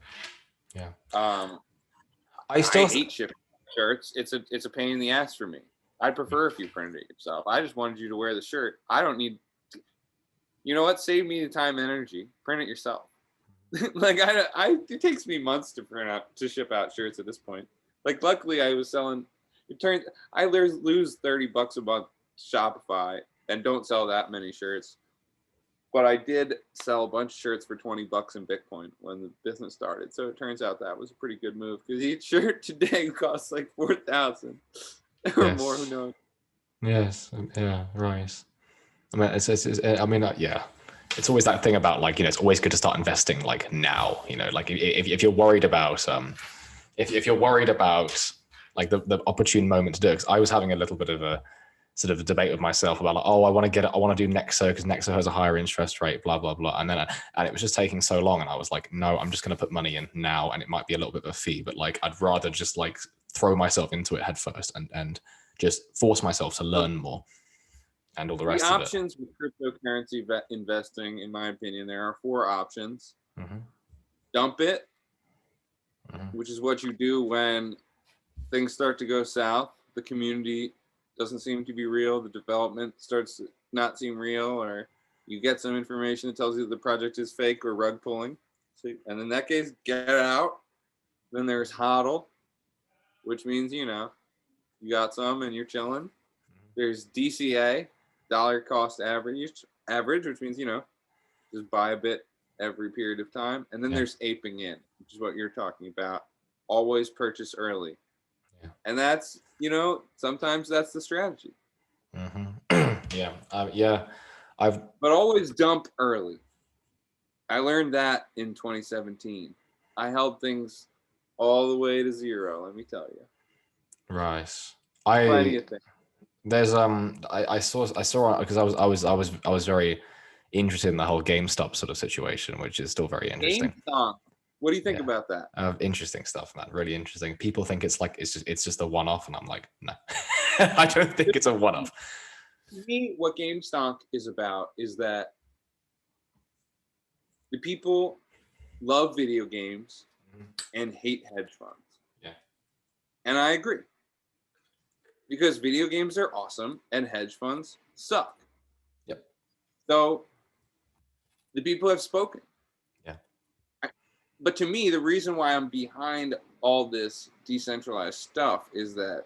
Yeah. I hate shipping shirts. It's a pain in the ass for me. I'd prefer if you printed it yourself. I just wanted you to wear the shirt. I don't need. You know what? Save me the time and energy. Print it yourself. Like it takes me months to ship out shirts at this point. Like luckily I was selling. I lose $30 a month to Shopify and don't sell that many shirts. But I did sell a bunch of shirts for $20 in Bitcoin when the business started. So it turns out that was a pretty good move because each shirt today costs like 4,000 or more. Who knows? Yes. Yeah. Right. I mean, yeah. It's always that thing about like, you know, it's always good to start investing like now. You know, like if you're worried about if you're worried about like the opportune moment to do it, because I was having a little bit of a sort of a debate with myself about like, oh, I want to do Nexo because Nexo has a higher interest rate, blah blah blah, and it was just taking so long, and I was like, no, I'm just going to put money in now, and it might be a little bit of a fee, but like I'd rather just like throw myself into it head first and just force myself to learn more and all the rest of it. The options with cryptocurrency investing, in my opinion, there are 4 options. Dump it, which is what you do when things start to go south. The community doesn't seem to be real. The development starts to not seem real, or you get some information that tells you that the project is fake or rug pulling. So, and in that case, get out. Then there's hodl, which means, you know, you got some and you're chilling. There's DCA, dollar cost average, which means, you know, just buy a bit every period of time. And then there's aping in, which is what you're talking about. Always purchase early. And that's, you know, sometimes that's the strategy. But always dump early. I learned that in 2017. I held things all the way to 0, let me tell you. Right. Plenty of things. There's I saw because I was very interested in the whole GameStop sort of situation, which is still very interesting. GameStop. What do you think about that? Interesting stuff, man. Really interesting. People think it's like it's just a one-off, and I'm like, no, I don't think it's a one-off. To me, what GameStop is about is that the people love video games and hate hedge funds. Yeah. And I agree. Because video games are awesome and hedge funds suck. Yep. So the people have spoken. Yeah. But to me, the reason why I'm behind all this decentralized stuff is that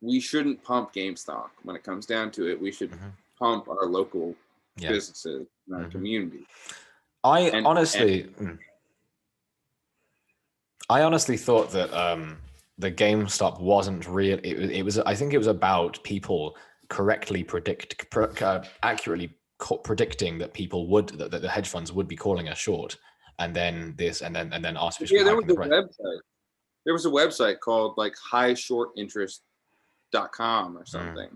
we shouldn't pump GameStop. When it comes down to it, we should pump our local businesses in our community. I honestly thought that the GameStop wasn't real. It was. I think it was about people correctly accurately predicting that people that the hedge funds would be calling us short, and then artificially. Yeah, there was a website. There was a website called like highshortinterest.com or something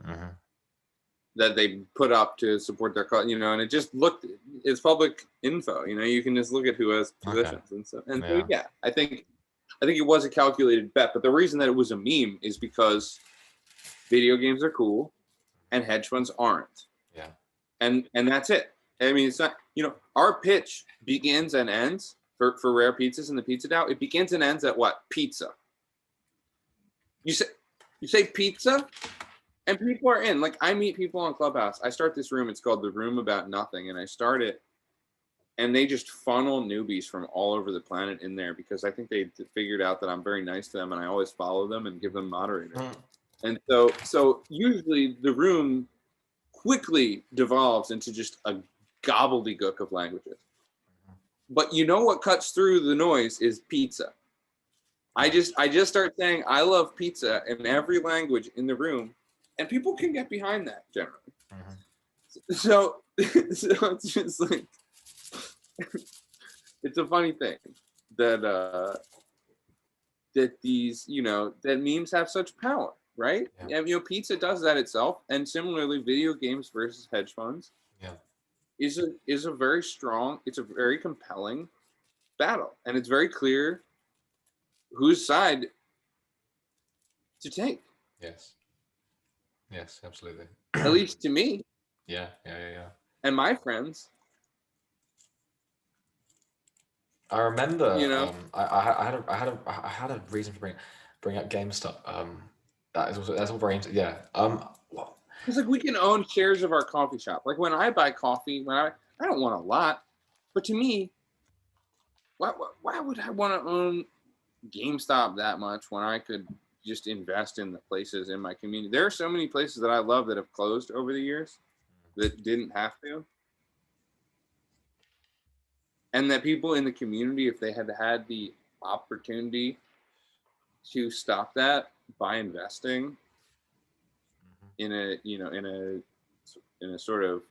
that they put up to support their cause, you know, and it just looked. It's public info, you know. You can just look at who has positions and stuff. And so yeah, I think it was a calculated bet, but the reason that it was a meme is because video games are cool and hedge funds aren't. Yeah. And that's it. I mean, it's not, you know, our pitch begins and ends for Rare Pizzas in the Pizza Dao. It begins and ends at what? Pizza. You say pizza and people are in. Like I meet people on Clubhouse. I start this room. It's called The Room About Nothing. And I start it. And they just funnel newbies from all over the planet in there because I think they figured out that I'm very nice to them and I always follow them and give them moderators. And so usually the room quickly devolves into just a gobbledygook of languages. But you know what cuts through the noise is pizza. I just start saying I love pizza in every language in the room, and people can get behind that generally. So it's just like it's a funny thing that these, you know, that memes have such power, right? And, you know, pizza does that itself, and similarly, video games versus hedge funds. Yeah. is a very strong, it's a very compelling battle, and it's very clear whose side to take. Yes. Yes, absolutely. At least to me. Yeah. And my friends. I remember, You know, I had a reason for bring up GameStop. That's all very interesting. Yeah. Well, it's like we can own shares of our coffee shop. Like when I buy coffee, I don't want a lot, but to me, why would I want to own GameStop that much when I could just invest in the places in my community? There are so many places that I love that have closed over the years that didn't have to. And that people in the community, if they had had the opportunity to stop that by investing in a, you know, in a sort of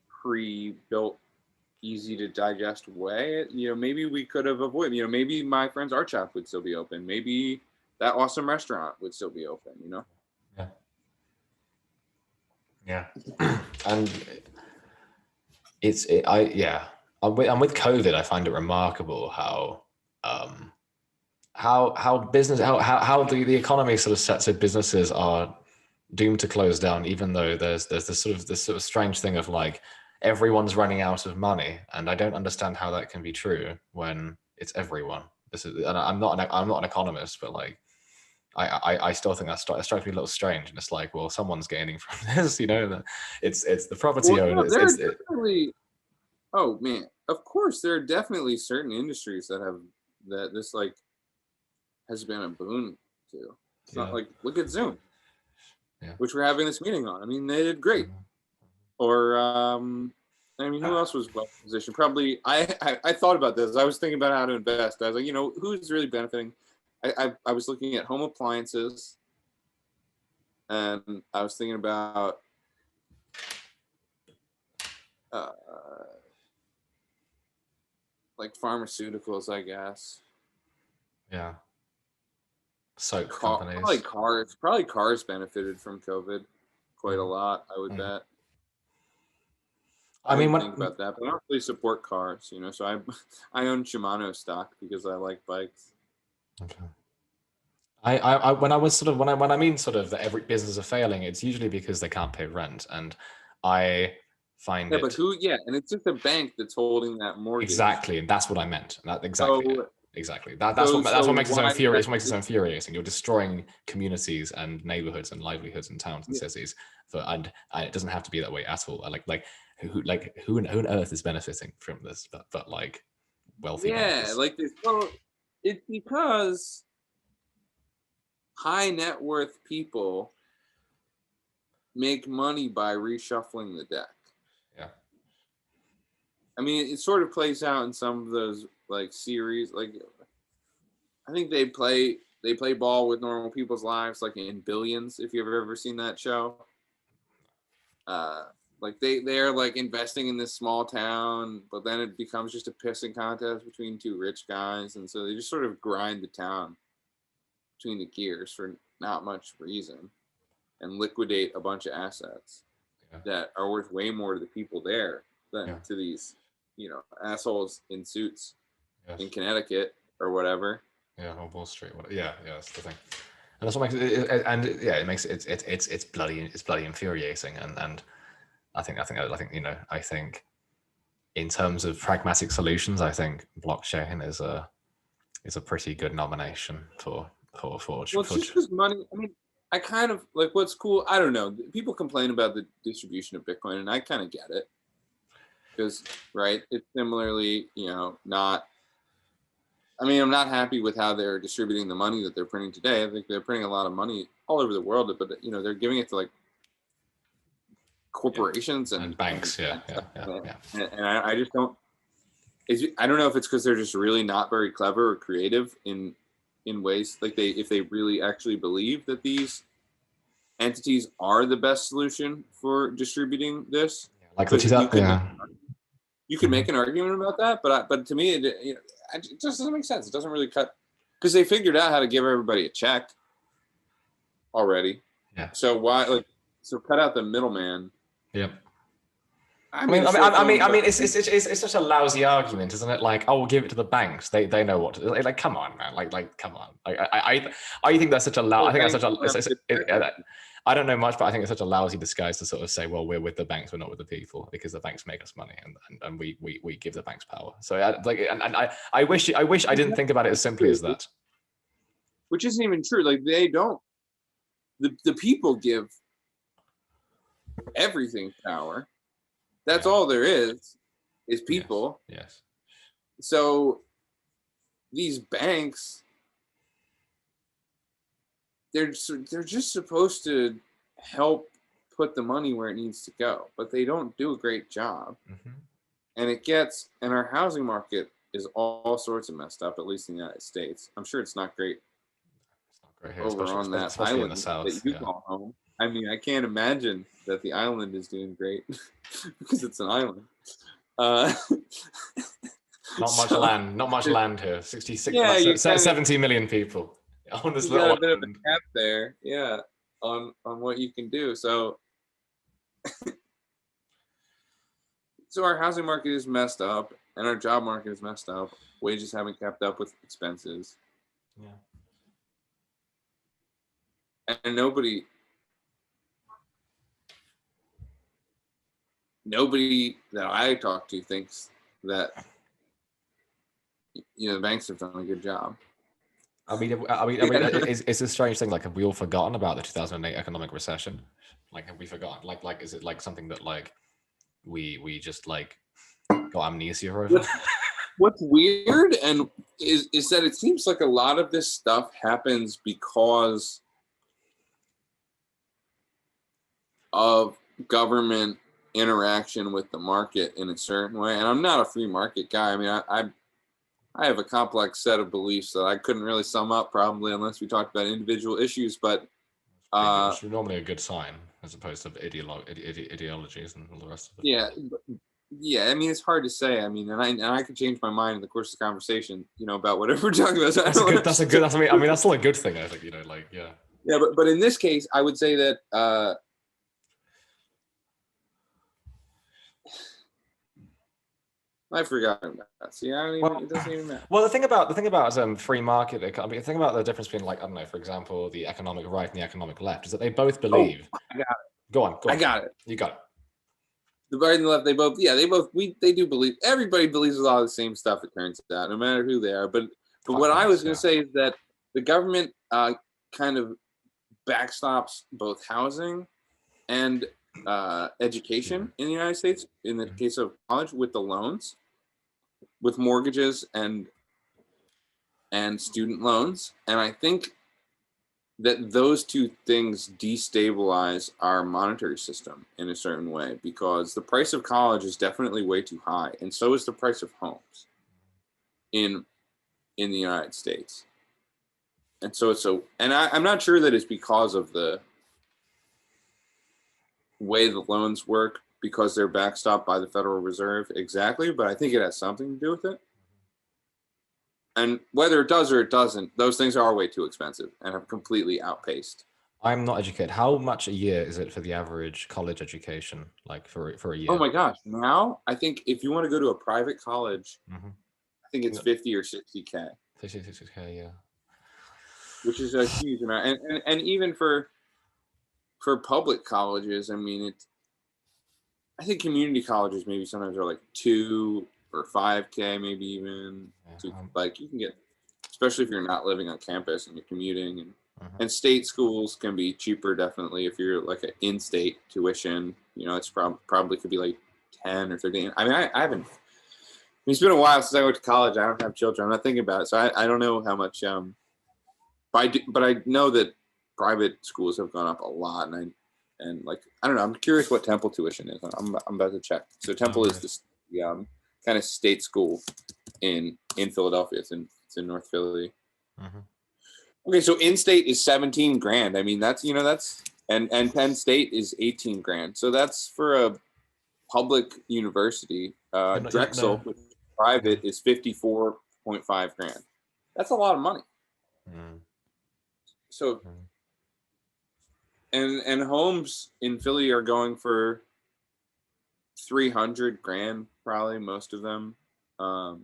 pre-built, easy to digest way, you know, maybe we could have avoided, you know, maybe my friend's art shop would still be open. Maybe that awesome restaurant would still be open, you know? Yeah. And I'm with COVID. I find it remarkable how the economy sort of sets so businesses are doomed to close down, even though there's this sort of strange thing of like everyone's running out of money, and I don't understand how that can be true when it's everyone. And I'm not an economist, but like I still think that strikes me a little strange, and it's like, well, someone's gaining from this, you know. It's the property owners. No, definitely. Oh man, of course, there are definitely certain industries that this like has been a boon to. It's not like, look at Zoom, which we're having this meeting on. I mean, they did great. Or I mean, who else was well positioned? Probably I thought about this. I was thinking about how to invest. I was like, you know, who's really benefiting? I was looking at home appliances, and I was thinking about like pharmaceuticals, I guess. Yeah. Soap companies. Probably cars benefited from COVID quite a lot, I would bet. I mean, think about that, but I don't really support cars, you know. So I own Shimano stock because I like bikes. Okay. When I mean sort of that every business are failing, it's usually because they can't pay rent, and I find but who? Yeah, and it's just a bank that's holding that mortgage. Exactly, and that's what I meant. Exactly. That's what makes it so infuriating. It makes it so infuriating. You're destroying communities and neighborhoods and livelihoods and towns and cities. And it doesn't have to be that way at all. Who on earth is benefiting from this? But like wealthy. Yeah, like this. Well, it's because high net worth people make money by reshuffling the deck. Yeah. I mean, it sort of plays out in some of those like series. Like, I think they play ball with normal people's lives, like in Billions, if you've ever seen that show. Like they're like investing in this small town, but then it becomes just a pissing contest between two rich guys, and so they just sort of grind the town between the gears for not much reason, and liquidate a bunch of assets that are worth way more to the people there than to these, you know, assholes in suits in Connecticut or whatever. Yeah, on Wall Street. Yeah, that's the thing. And that's what makes it makes it's bloody infuriating. And I think in terms of pragmatic solutions, I think blockchain is a pretty good nomination for. Well, it's just because money. I mean, I kind of like what's cool. I don't know. People complain about the distribution of Bitcoin, and I kind of get it because, right? It's similarly, you know, not. I mean, I'm not happy with how they're distributing the money that they're printing today. I think they're printing a lot of money all over the world, but you know, they're giving it to like corporations and banks. And I just don't. I don't know if it's because they're just really not very clever or creative in ways like if they really actually believe that these entities are the best solution for distributing this. Like you can make an argument about that, but to me, it just doesn't make sense. It doesn't really cut because they figured out how to give everybody a check already. Yeah. So why so cut out the middleman Yep. I mean, it's such a lousy argument, isn't it? Like, oh, we'll give it to the banks. They know what to, like. Come on, man. Like, come on. Like, I think that's such a I think that's such a. I don't know much, but I think it's such a lousy disguise to sort of say, well, we're with the banks, we're not with the people, because the banks make us money, and we give the banks power. So I wish I didn't think about it as simply as that. Which isn't even true. Like, they don't. The people give everything power. That's all there is people. Yes. So these banks, they're just supposed to help put the money where it needs to go, but they don't do a great job. And our housing market is all sorts of messed up, at least in the United States. I'm sure it's not great. It's not great here, over on that island in the South, that you call home. I mean, I can't imagine that the island is doing great because it's an island. Not much land here. 66, 70 million people on this little island. Got a bit of a cap there, yeah, on what you can do. So, so our housing market is messed up, and our job market is messed up. Wages haven't kept up with expenses. Yeah. And nobody that I talk to thinks that, you know, the banks have done a good job. I mean, it's a strange thing. Like, have we all forgotten about the 2008 economic recession? Like, have we forgotten? Like, is it like something that like we just like got amnesia over? What's weird and is that it seems like a lot of this stuff happens because of government interaction with the market in a certain way. And I'm not a free market guy. I mean, I have a complex set of beliefs that I couldn't really sum up probably unless we talked about individual issues, but it's normally a good sign as opposed to ideologies and all the rest of it. Yeah, I mean, it's hard to say. I mean, and I could change my mind in the course of the conversation, you know, about whatever we're talking about. So that's still a good thing, I think, you know, like, yeah. Yeah, but in this case, I would say that I've forgotten that. See, it doesn't even matter. Well, the thing about free market, I mean, the thing about the difference between, like, I don't know, for example, the economic right and the economic left is that they both believe. Oh, I got it. Go on. I got it. You got it. The right and the left, they do believe. Everybody believes a lot of the same stuff. It turns out, no matter who they are. But what I was going to say is that the government kind of backstops both housing and education in the United States. In the case of college, with the loans, with mortgages and student loans, and I think that those two things destabilize our monetary system in a certain way, because the price of college is definitely way too high, and so is the price of homes in the United States. And so I'm not sure that it's because of the way the loans work, because they're backstopped by the Federal Reserve exactly, but I think it has something to do with it. And whether it does or it doesn't, those things are way too expensive and have completely outpaced. I'm not educated. How much a year is it for the average college education, like for a year? Oh my gosh. Now, I think if you want to go to a private college, I think it's 50 or 60K. 60K, yeah. Which is a huge amount. And even for public colleges, I mean, I think community colleges maybe sometimes are like 2 or 5K, maybe even. Like, you can get, especially if you're not living on campus and you're commuting, and state schools can be cheaper, definitely, if you're like an in-state tuition. You know, it's probably could be like 10 or 13. I mean, I haven't. It's been a while since I went to college. I don't have children. I'm not thinking about it, so I don't know how much. But I know that private schools have gone up a lot, and like, I don't know. I'm curious what Temple tuition is. I'm about to check. So Temple is the kind of state school in Philadelphia. It's in North Philly. Okay, so in-state is 17 grand. I mean, that's and Penn State is 18 grand. So that's for a public university. Drexel, which is private, is 54.5 grand. That's a lot of money. So, and homes in Philly are going for 300 grand, probably most of them, or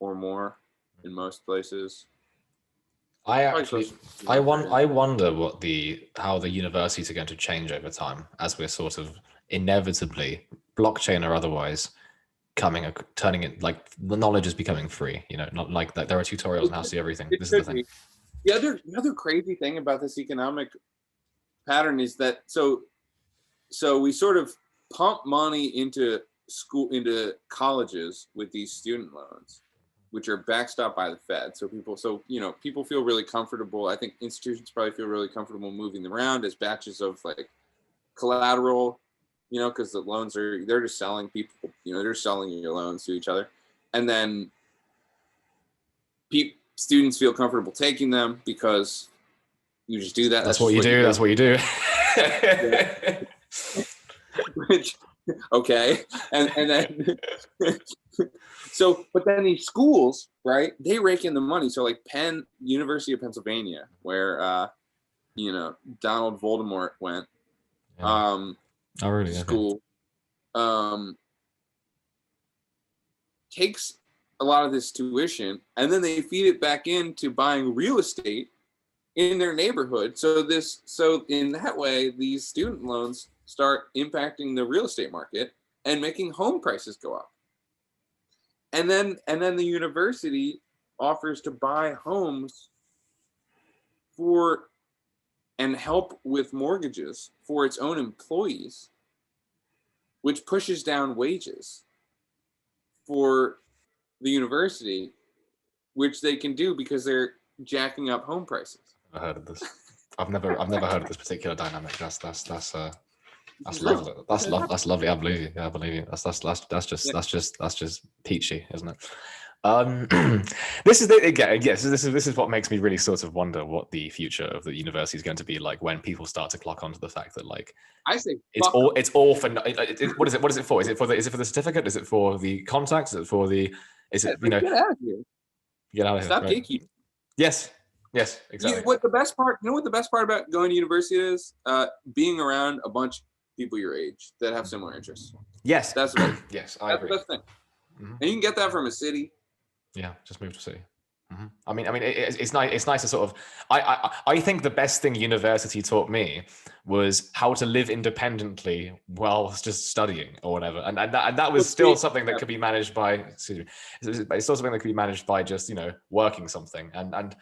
more in most places. I wonder how the universities are going to change over time as we're sort of inevitably, blockchain or otherwise, turning it, like, the knowledge is becoming free. Not like that. There are tutorials on how to do everything. This is the thing. The other crazy thing about this economic pattern is that so we sort of pump money into colleges with these student loans, which are backstopped by the Fed. So people feel really comfortable. I think institutions probably feel really comfortable moving around as batches of like collateral, because the loans they're just selling people, they're selling your loans to each other. And then students feel comfortable taking them because you just do that. That's what you do. That's what you do. Okay. And then but then these schools, right, they rake in the money. So like University of Pennsylvania, where Donald Voldemort went, school, takes a lot of this tuition and then they feed it back into buying real estate in their neighborhood. So in that way, these student loans start impacting the real estate market and making home prices go up. And then the university offers to buy homes and help with mortgages for its own employees, which pushes down wages for the university, which they can do because they're jacking up home prices. I've heard of this. I've never heard of this particular dynamic. That's lovely. That's lovely. I believe you. I believe you. That's just peachy, isn't it? This is what makes me really sort of wonder what the future of the university is going to be like when people start to clock onto the fact that, like, I say it's all for what is it for? Is it for the certificate? Is it for the contacts? Is it for the get out of here. Get out of here. Stop gatekeeping. Yes, exactly. What the best part about going to university is? Being around a bunch of people your age that have similar interests. Yes, that's the yes, I agree. The best thing. Mm-hmm. And you can get that from a city. Yeah, just move to a city. Mm-hmm. I mean, it's nice. It's nice to sort of. I think the best thing university taught me was how to live independently while just studying or whatever, and that was still something that could be managed by. Excuse me, it's still something that could be managed by just working something. And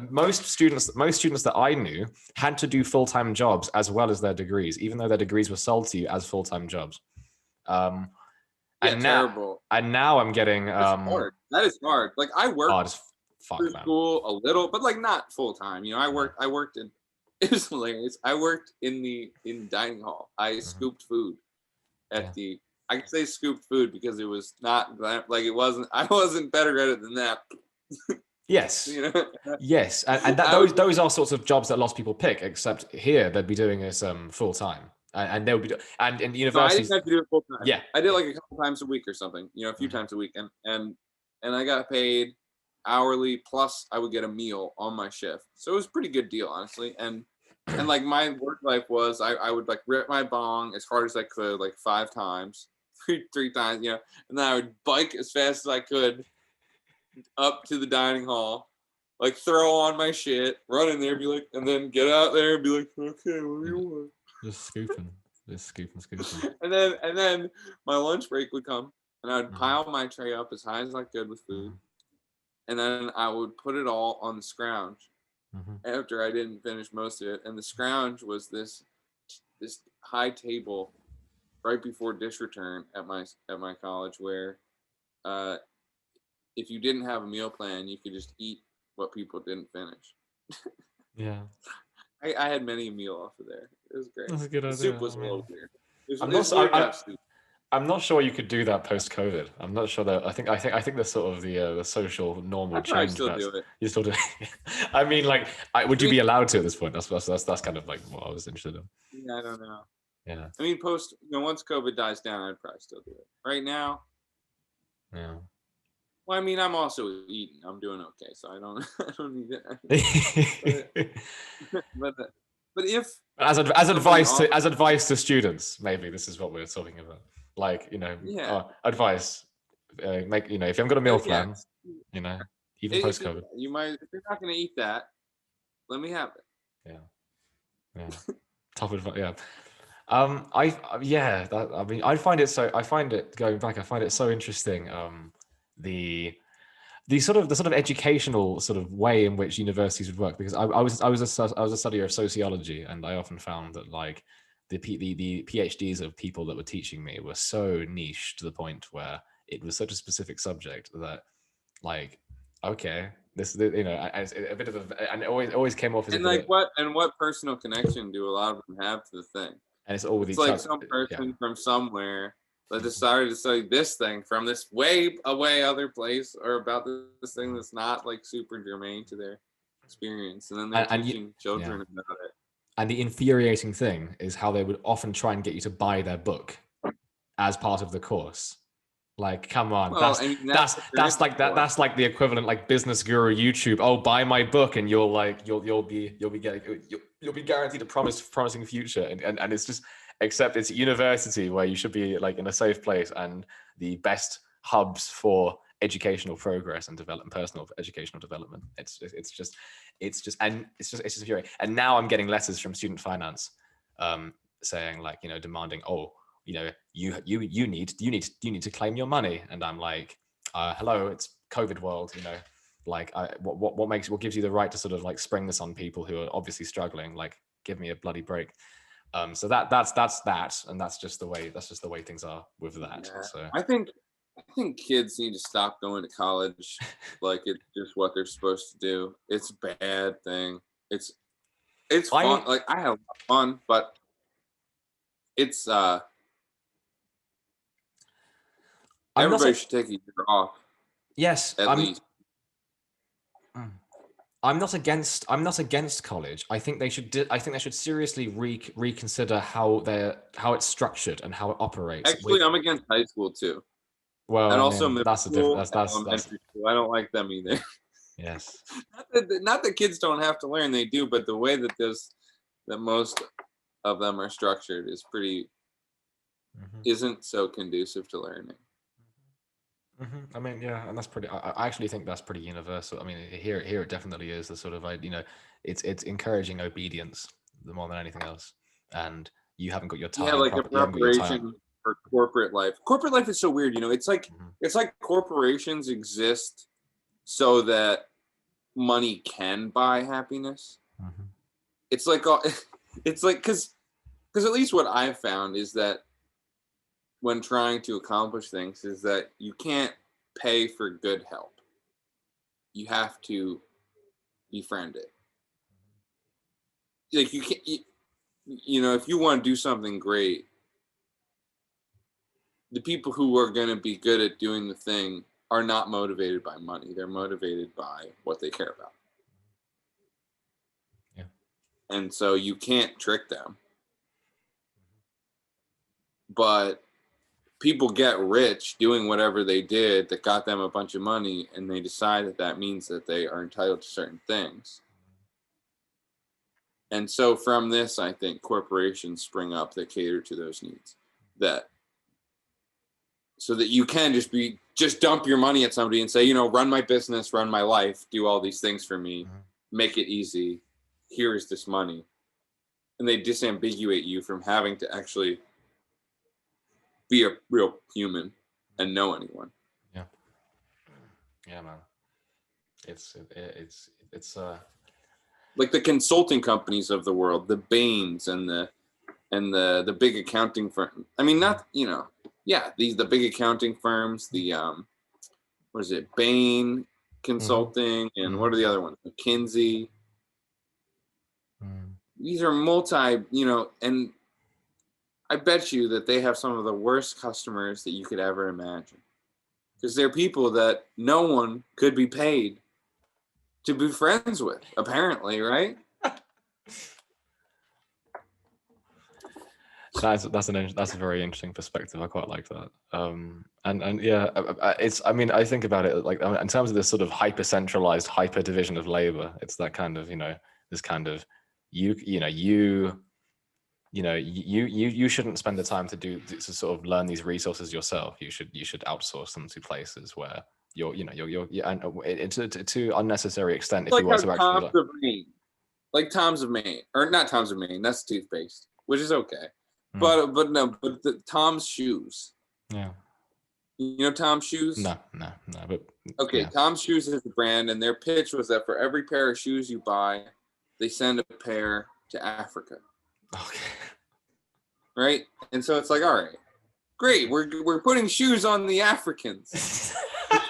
most students that I knew had to do full-time jobs as well as their degrees, even though their degrees were sold to you as full-time jobs. Terrible. And now I'm getting hard. That is hard. Like I worked through school a little, but like not full time. I worked in. It was hilarious. I worked in the dining hall. I scooped food at the. I could say scooped food because it was not like it wasn't. I wasn't better at it than that. Yes. Yes, and those are sorts of jobs that lots of people pick. Except here, they'd be doing this full time. And they would be, and in the university, I didn't have to do it full time. Yeah, I did like a couple times a week or something, a few times a week, and I got paid hourly plus I would get a meal on my shift, so it was a pretty good deal, honestly. And like my work life was, I would like rip my bong as hard as I could, like 5 times, three times, and then I would bike as fast as I could up to the dining hall, like throw on my shit, run in there, be like, and then get out there and be like, okay, what do you want? Just scooping. And then my lunch break would come, and I'd pile my tray up as high as I could with food, and then I would put it all on the scrounge after I didn't finish most of it. And the scrounge was this high table right before dish return at my college, where if you didn't have a meal plan, you could just eat what people didn't finish. Yeah. I had many a meal off of there. It was great. That's a good idea. The soup was a little weird. I'm not sure you could do that post-COVID. I'm not sure that. I think the sort of the social normal change. I still do it. You still do. I mean, like, would you be allowed to at this point? That's kind of like what I was interested in. Yeah, I don't know. Yeah. I mean, once COVID dies down, I'd probably still do it. Right now. Yeah. Well, I mean, I'm also eating. I'm doing okay, so I don't need it. But if as advice to students, maybe this is what we're talking about. Like, Yeah. advice, make, if you haven't got a meal plan, Yes. even If post-COVID. if you're not going to eat that, let me have it. Yeah. Tough advice. Yeah. I find it going back. I find it so interesting. The sort of educational sort of way in which universities would work, because I was a studier of sociology, and I often found that like the PhDs of people that were teaching me were so niche to the point where it was such a specific subject that, like, okay, this, as a bit of a, and it always came off as And a bit of, what personal connection do a lot of them have to the thing? and it's all with It's each like other. some Yeah. person from somewhere that decided to study this thing from this way away other place, or about this thing that's not like super germane to their experience, and then they're teaching children about it. And the infuriating thing is how they would often try and get you to buy their book as part of the course. Like, come on, Well, that's like the equivalent, like Business Guru YouTube. Oh, buy my book, and you'll be guaranteed a promising future. And it's just, except it's a university where you should be like in a safe place, and the best hubs for educational progress and personal educational development. It's just infuriating. And now I'm getting letters from student finance, saying, like, demanding, oh, you need to claim your money. And I'm like, hello, it's COVID world, like, what gives you the right to sort of like spring this on people who are obviously struggling? Like, give me a bloody break. So that's that, and that's just the way things are with that. Yeah. So I think kids need to stop going to college like it's just what they're supposed to do. It's a bad thing. It's fun. Like, I have fun, but it's everybody should take a year off. Yes, at least. I'm not against college. I think they should seriously reconsider how it's structured and how it operates. Actually, I'm against high school too. Well, and I also mean, middle school, that's elementary school. I don't like them either. Yes. Not that kids don't have to learn, they do, but the way that most of them are structured is pretty isn't so conducive to learning. I mean, yeah, and that's pretty. I actually think that's pretty universal. I mean, here it definitely is the sort of, it's encouraging obedience more than anything else. And you haven't got your time. Yeah, like a preparation for corporate life. Corporate life is so weird, It's like corporations exist so that money can buy happiness. It's like because at least what I've found is that when trying to accomplish things is that you can't pay for good help. You have to befriend it. Like, you can't, if you want to do something great, the people who are going to be good at doing the thing are not motivated by money. They're motivated by what they care about. Yeah. And so you can't trick them. But people get rich doing whatever they did that got them a bunch of money, and they decide that means that they are entitled to certain things. And so from this, I think corporations spring up that cater to those needs, so that you can just dump your money at somebody and say, run my business, run my life, do all these things for me, make it easy. Here is this money. And they disambiguate you from having to actually be a real human and know anyone. Yeah, man. It's like the consulting companies of the world, the Bains and the big accounting firm. I mean, not, the big accounting firms, the what is it, Bain Consulting, and what are the other ones? McKinsey. These are multi, and I bet you that they have some of the worst customers that you could ever imagine, because they're people that no one could be paid to be friends with, apparently, right? That's a very interesting perspective. I quite like that. And yeah, I think about it like in terms of this sort of hyper centralized, hyper division of labor. It's that kind of, this kind of you you know, you shouldn't spend the time to sort of learn these resources yourself. You should outsource them to places where you're and to unnecessary extent if Like you were how to actually Tom's of Maine, like Tom's of Maine, or not Tom's of Maine. That's toothpaste, which is okay. But the Tom's shoes. Yeah. You know Tom's shoes? No. But okay, yeah. Tom's shoes is the brand, and their pitch was that for every pair of shoes you buy, they send a pair to Africa. Okay. Right, and so it's like, all right, great. We're putting shoes on the Africans.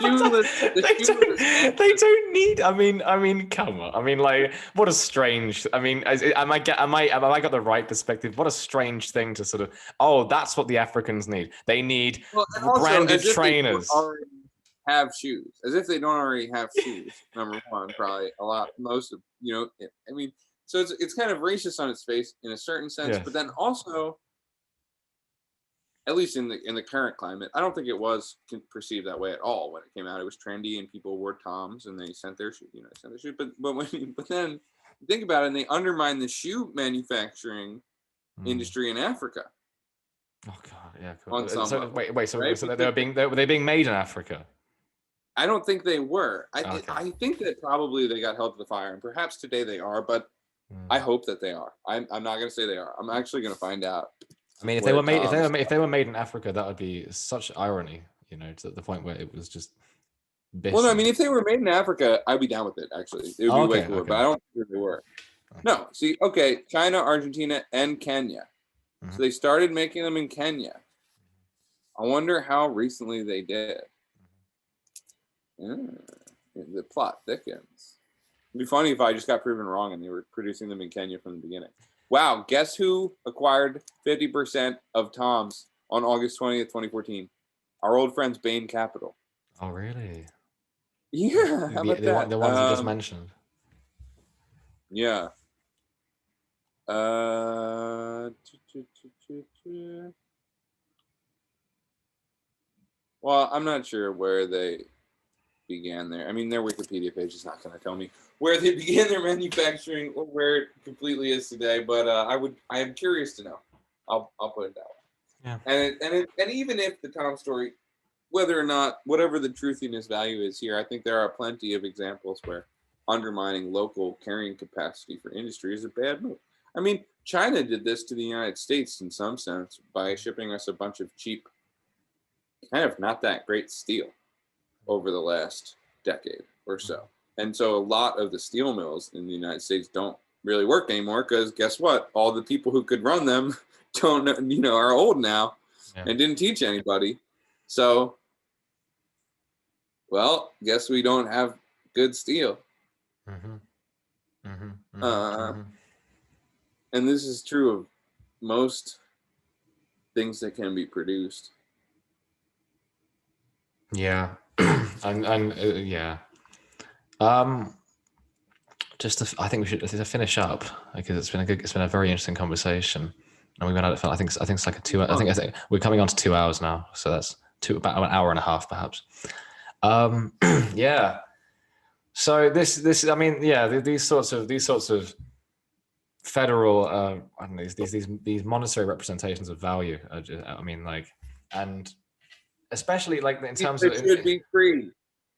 They don't need. I mean, come on. I mean, like, what a strange. I mean, am I got the right perspective? What a strange thing to sort of. Oh, that's what the Africans need. They need branded trainers. Have shoes, as if they don't already have shoes. Number one, probably a lot, most of I mean, so it's kind of racist on its face in a certain sense, but then also, at least in the current climate, I don't think it was perceived that way at all when it came out. It was trendy and people wore Toms and they sent their shoe, but then think about it, and they undermine the shoe manufacturing industry in Africa. Oh God, yeah. Cool. So were they being made in Africa? I don't think they were. I think that probably they got held to the fire, and perhaps today they are, but I hope that they are. I'm not going to say they are. I'm actually going to find out. I mean, if they were made in Africa, that would be such irony, to the point where it was just. Bitter. Well, no, I mean, if they were made in Africa, I'd be down with it. Actually, it would be way cooler. But I don't think they were. Okay. No, see, China, Argentina, and Kenya. Mm-hmm. So they started making them in Kenya. I wonder how recently they did. The plot thickens. It'd be funny if I just got proven wrong and they were producing them in Kenya from the beginning. Wow, guess who acquired 50% of Tom's on August 20th, 2014? Our old friends Bain Capital. Oh, really? Yeah, how about that? The ones you just mentioned. Yeah. Well, I'm not sure where they began there. I mean, their Wikipedia page is not going to tell me where they began their manufacturing or where it completely is today, but I am curious to know. I'll put it that way. Yeah. And even if the Tom story, whether or not, whatever the truthiness value is here, I think there are plenty of examples where undermining local carrying capacity for industry is a bad move. I mean, China did this to the United States in some sense by shipping us a bunch of cheap, kind of not that great steel over the last decade or so. And so a lot of the steel mills in the United States don't really work anymore because guess what? All the people who could run them are old now and didn't teach anybody. So, well, guess we don't have good steel. And this is true of most things that can be produced. Yeah. Yeah. I think we should finish up because it's been a very interesting conversation, and we've been at it for I think it's like a 2 hour. I think we're coming on to 2 hours now, so that's about an hour and a half perhaps. Yeah. So this I mean, yeah, these sorts of federal I don't know, these monetary representations of value. I mean, like, and especially like in terms of should be free.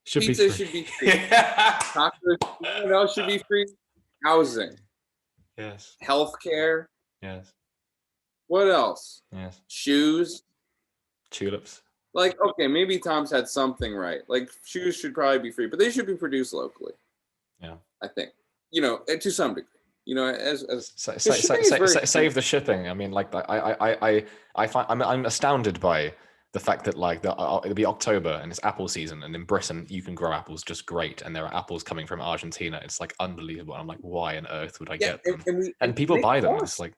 Pizza should be free. Tacos, what else should be free? Housing. Yes. Healthcare. Yes. What else? Yes. Shoes. Tulips. Like, okay, maybe Tom's had something right. Like, shoes should probably be free, but they should be produced locally. Yeah. I think. To some degree. Save the shipping. I mean, like, I find I'm astounded by the fact that like it'll be October and it's apple season, and in Britain you can grow apples just great, and there are apples coming from Argentina. It's like unbelievable. I'm like, why on earth would I get them? And people buy them. It's like,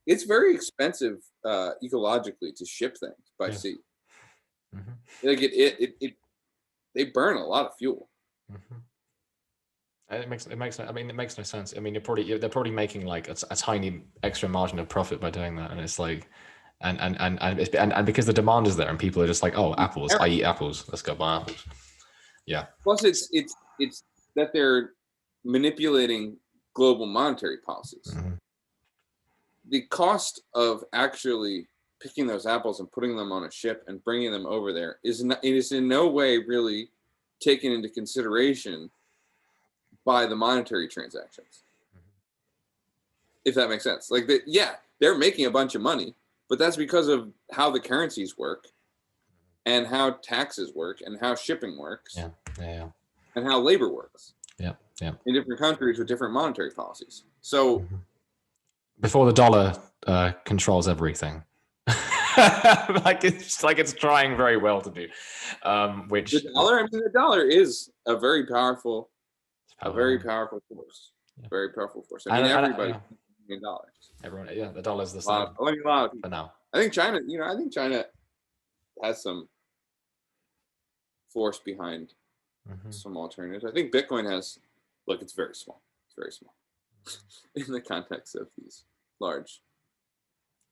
it's very expensive ecologically to ship things by sea. Mm-hmm. Like they burn a lot of fuel. Mm-hmm. It makes no sense. I mean, they're probably making like a tiny extra margin of profit by doing that, and it's like, and because the demand is there, and people are just like, oh, apples, I eat apples, let's go buy apples. Yeah. Plus, it's that they're manipulating global monetary policies. the cost of actually picking those apples and putting them on a ship and bringing them over there is in no way really taken into consideration by the monetary transactions. If that makes sense. Like, they're making a bunch of money, but that's because of how the currencies work and how taxes work and how shipping works. Yeah. And how labor works. Yeah. In different countries with different monetary policies. So before the dollar controls everything. it's trying very well to do. Which the dollar is a very powerful force. Yeah. Very powerful force. I mean, everybody in dollars. Everyone, the dollar's the same for now. I think China, has some force behind some alternatives. I think Bitcoin has. Look, it's very small. It's very small in the context of these large.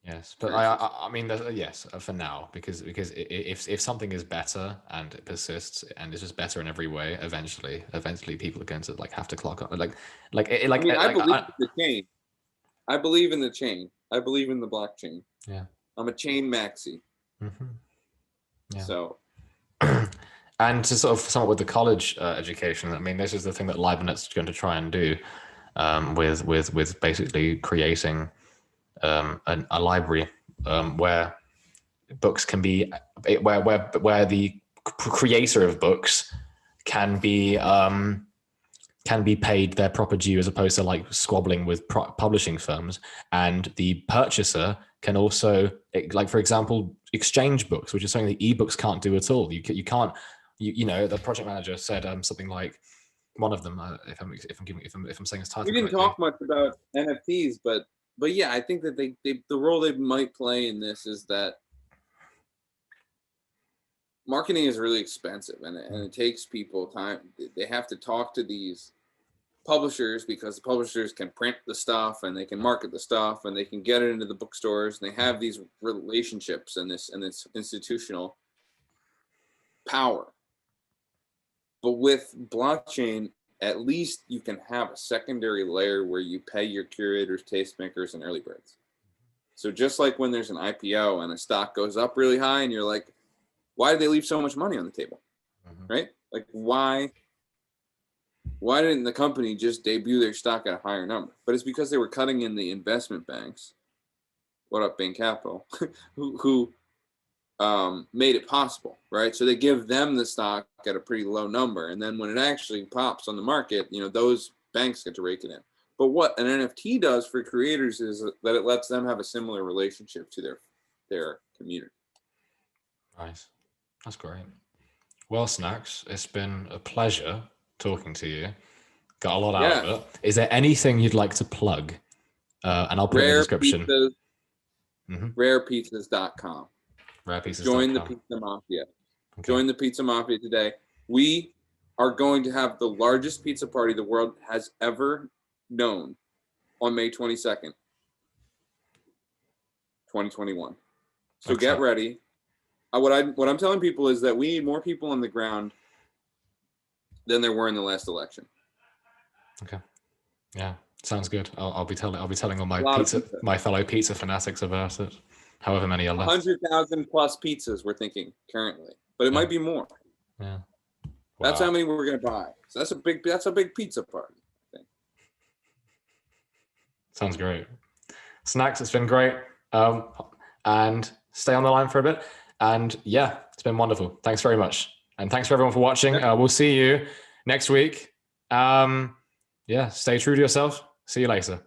Yes, but I mean, yes, for now, because if something is better and it persists and it's just better in every way, eventually people are going to have to clock up. I believe in the chain. I believe in the chain. I believe in the blockchain. Yeah, I'm a chain maxi. Yeah. So. And to sort of sum up with the college education, I mean, this is the thing that Libernet's going to try and do with basically creating a library where books can be, where the creator of books can be paid their proper due, as opposed to squabbling with publishing firms, and the purchaser can also, for example, exchange books, which is something that ebooks can't do at all. You can't. The project manager said something like, one of them, if I'm saying his title. We didn't talk much about NFTs, but yeah, I think that the role they might play in this is that marketing is really expensive, and it takes people time. They have to talk to these publishers because the publishers can print the stuff and they can market the stuff and they can get it into the bookstores, and they have these relationships and this institutional power. But with blockchain, at least you can have a secondary layer where you pay your curators, tastemakers, and early birds. So just like when there's an IPO and a stock goes up really high and you're like, why did they leave so much money on the table? Right? Like, why didn't the company just debut their stock at a higher number? But it's because they were cutting in the investment banks. What up, Bain Capital? who made it possible, right? So they give them the stock at a pretty low number, and then when it actually pops on the market, those banks get to rake it in. But what an NFT does for creators is that it lets them have a similar relationship to their community. Nice, that's great. Well, SNAX'S, it's been a pleasure talking to you. Got a lot out of it. Is there anything you'd like to plug? And I'll put it in the description. Rarepizzas.com. Join the Pizza Mafia. Okay. Join the Pizza Mafia today. We are going to have the largest pizza party the world has ever known on May 22nd, 2021. So get ready. What I'm telling people is that we need more people on the ground than there were in the last election. Okay. Yeah, sounds good. I'll be telling all my fellow pizza fanatics about it. However many are left. 100,000 plus pizzas we're thinking currently, but it might be more. Yeah. Wow. That's how many we're going to buy. So that's a big pizza party, I think. Sounds great. SNAX'S, it's been great. And stay on the line for a bit. And yeah, it's been wonderful. Thanks very much. And thanks for everyone for watching. We'll see you next week. Stay true to yourself. See you later.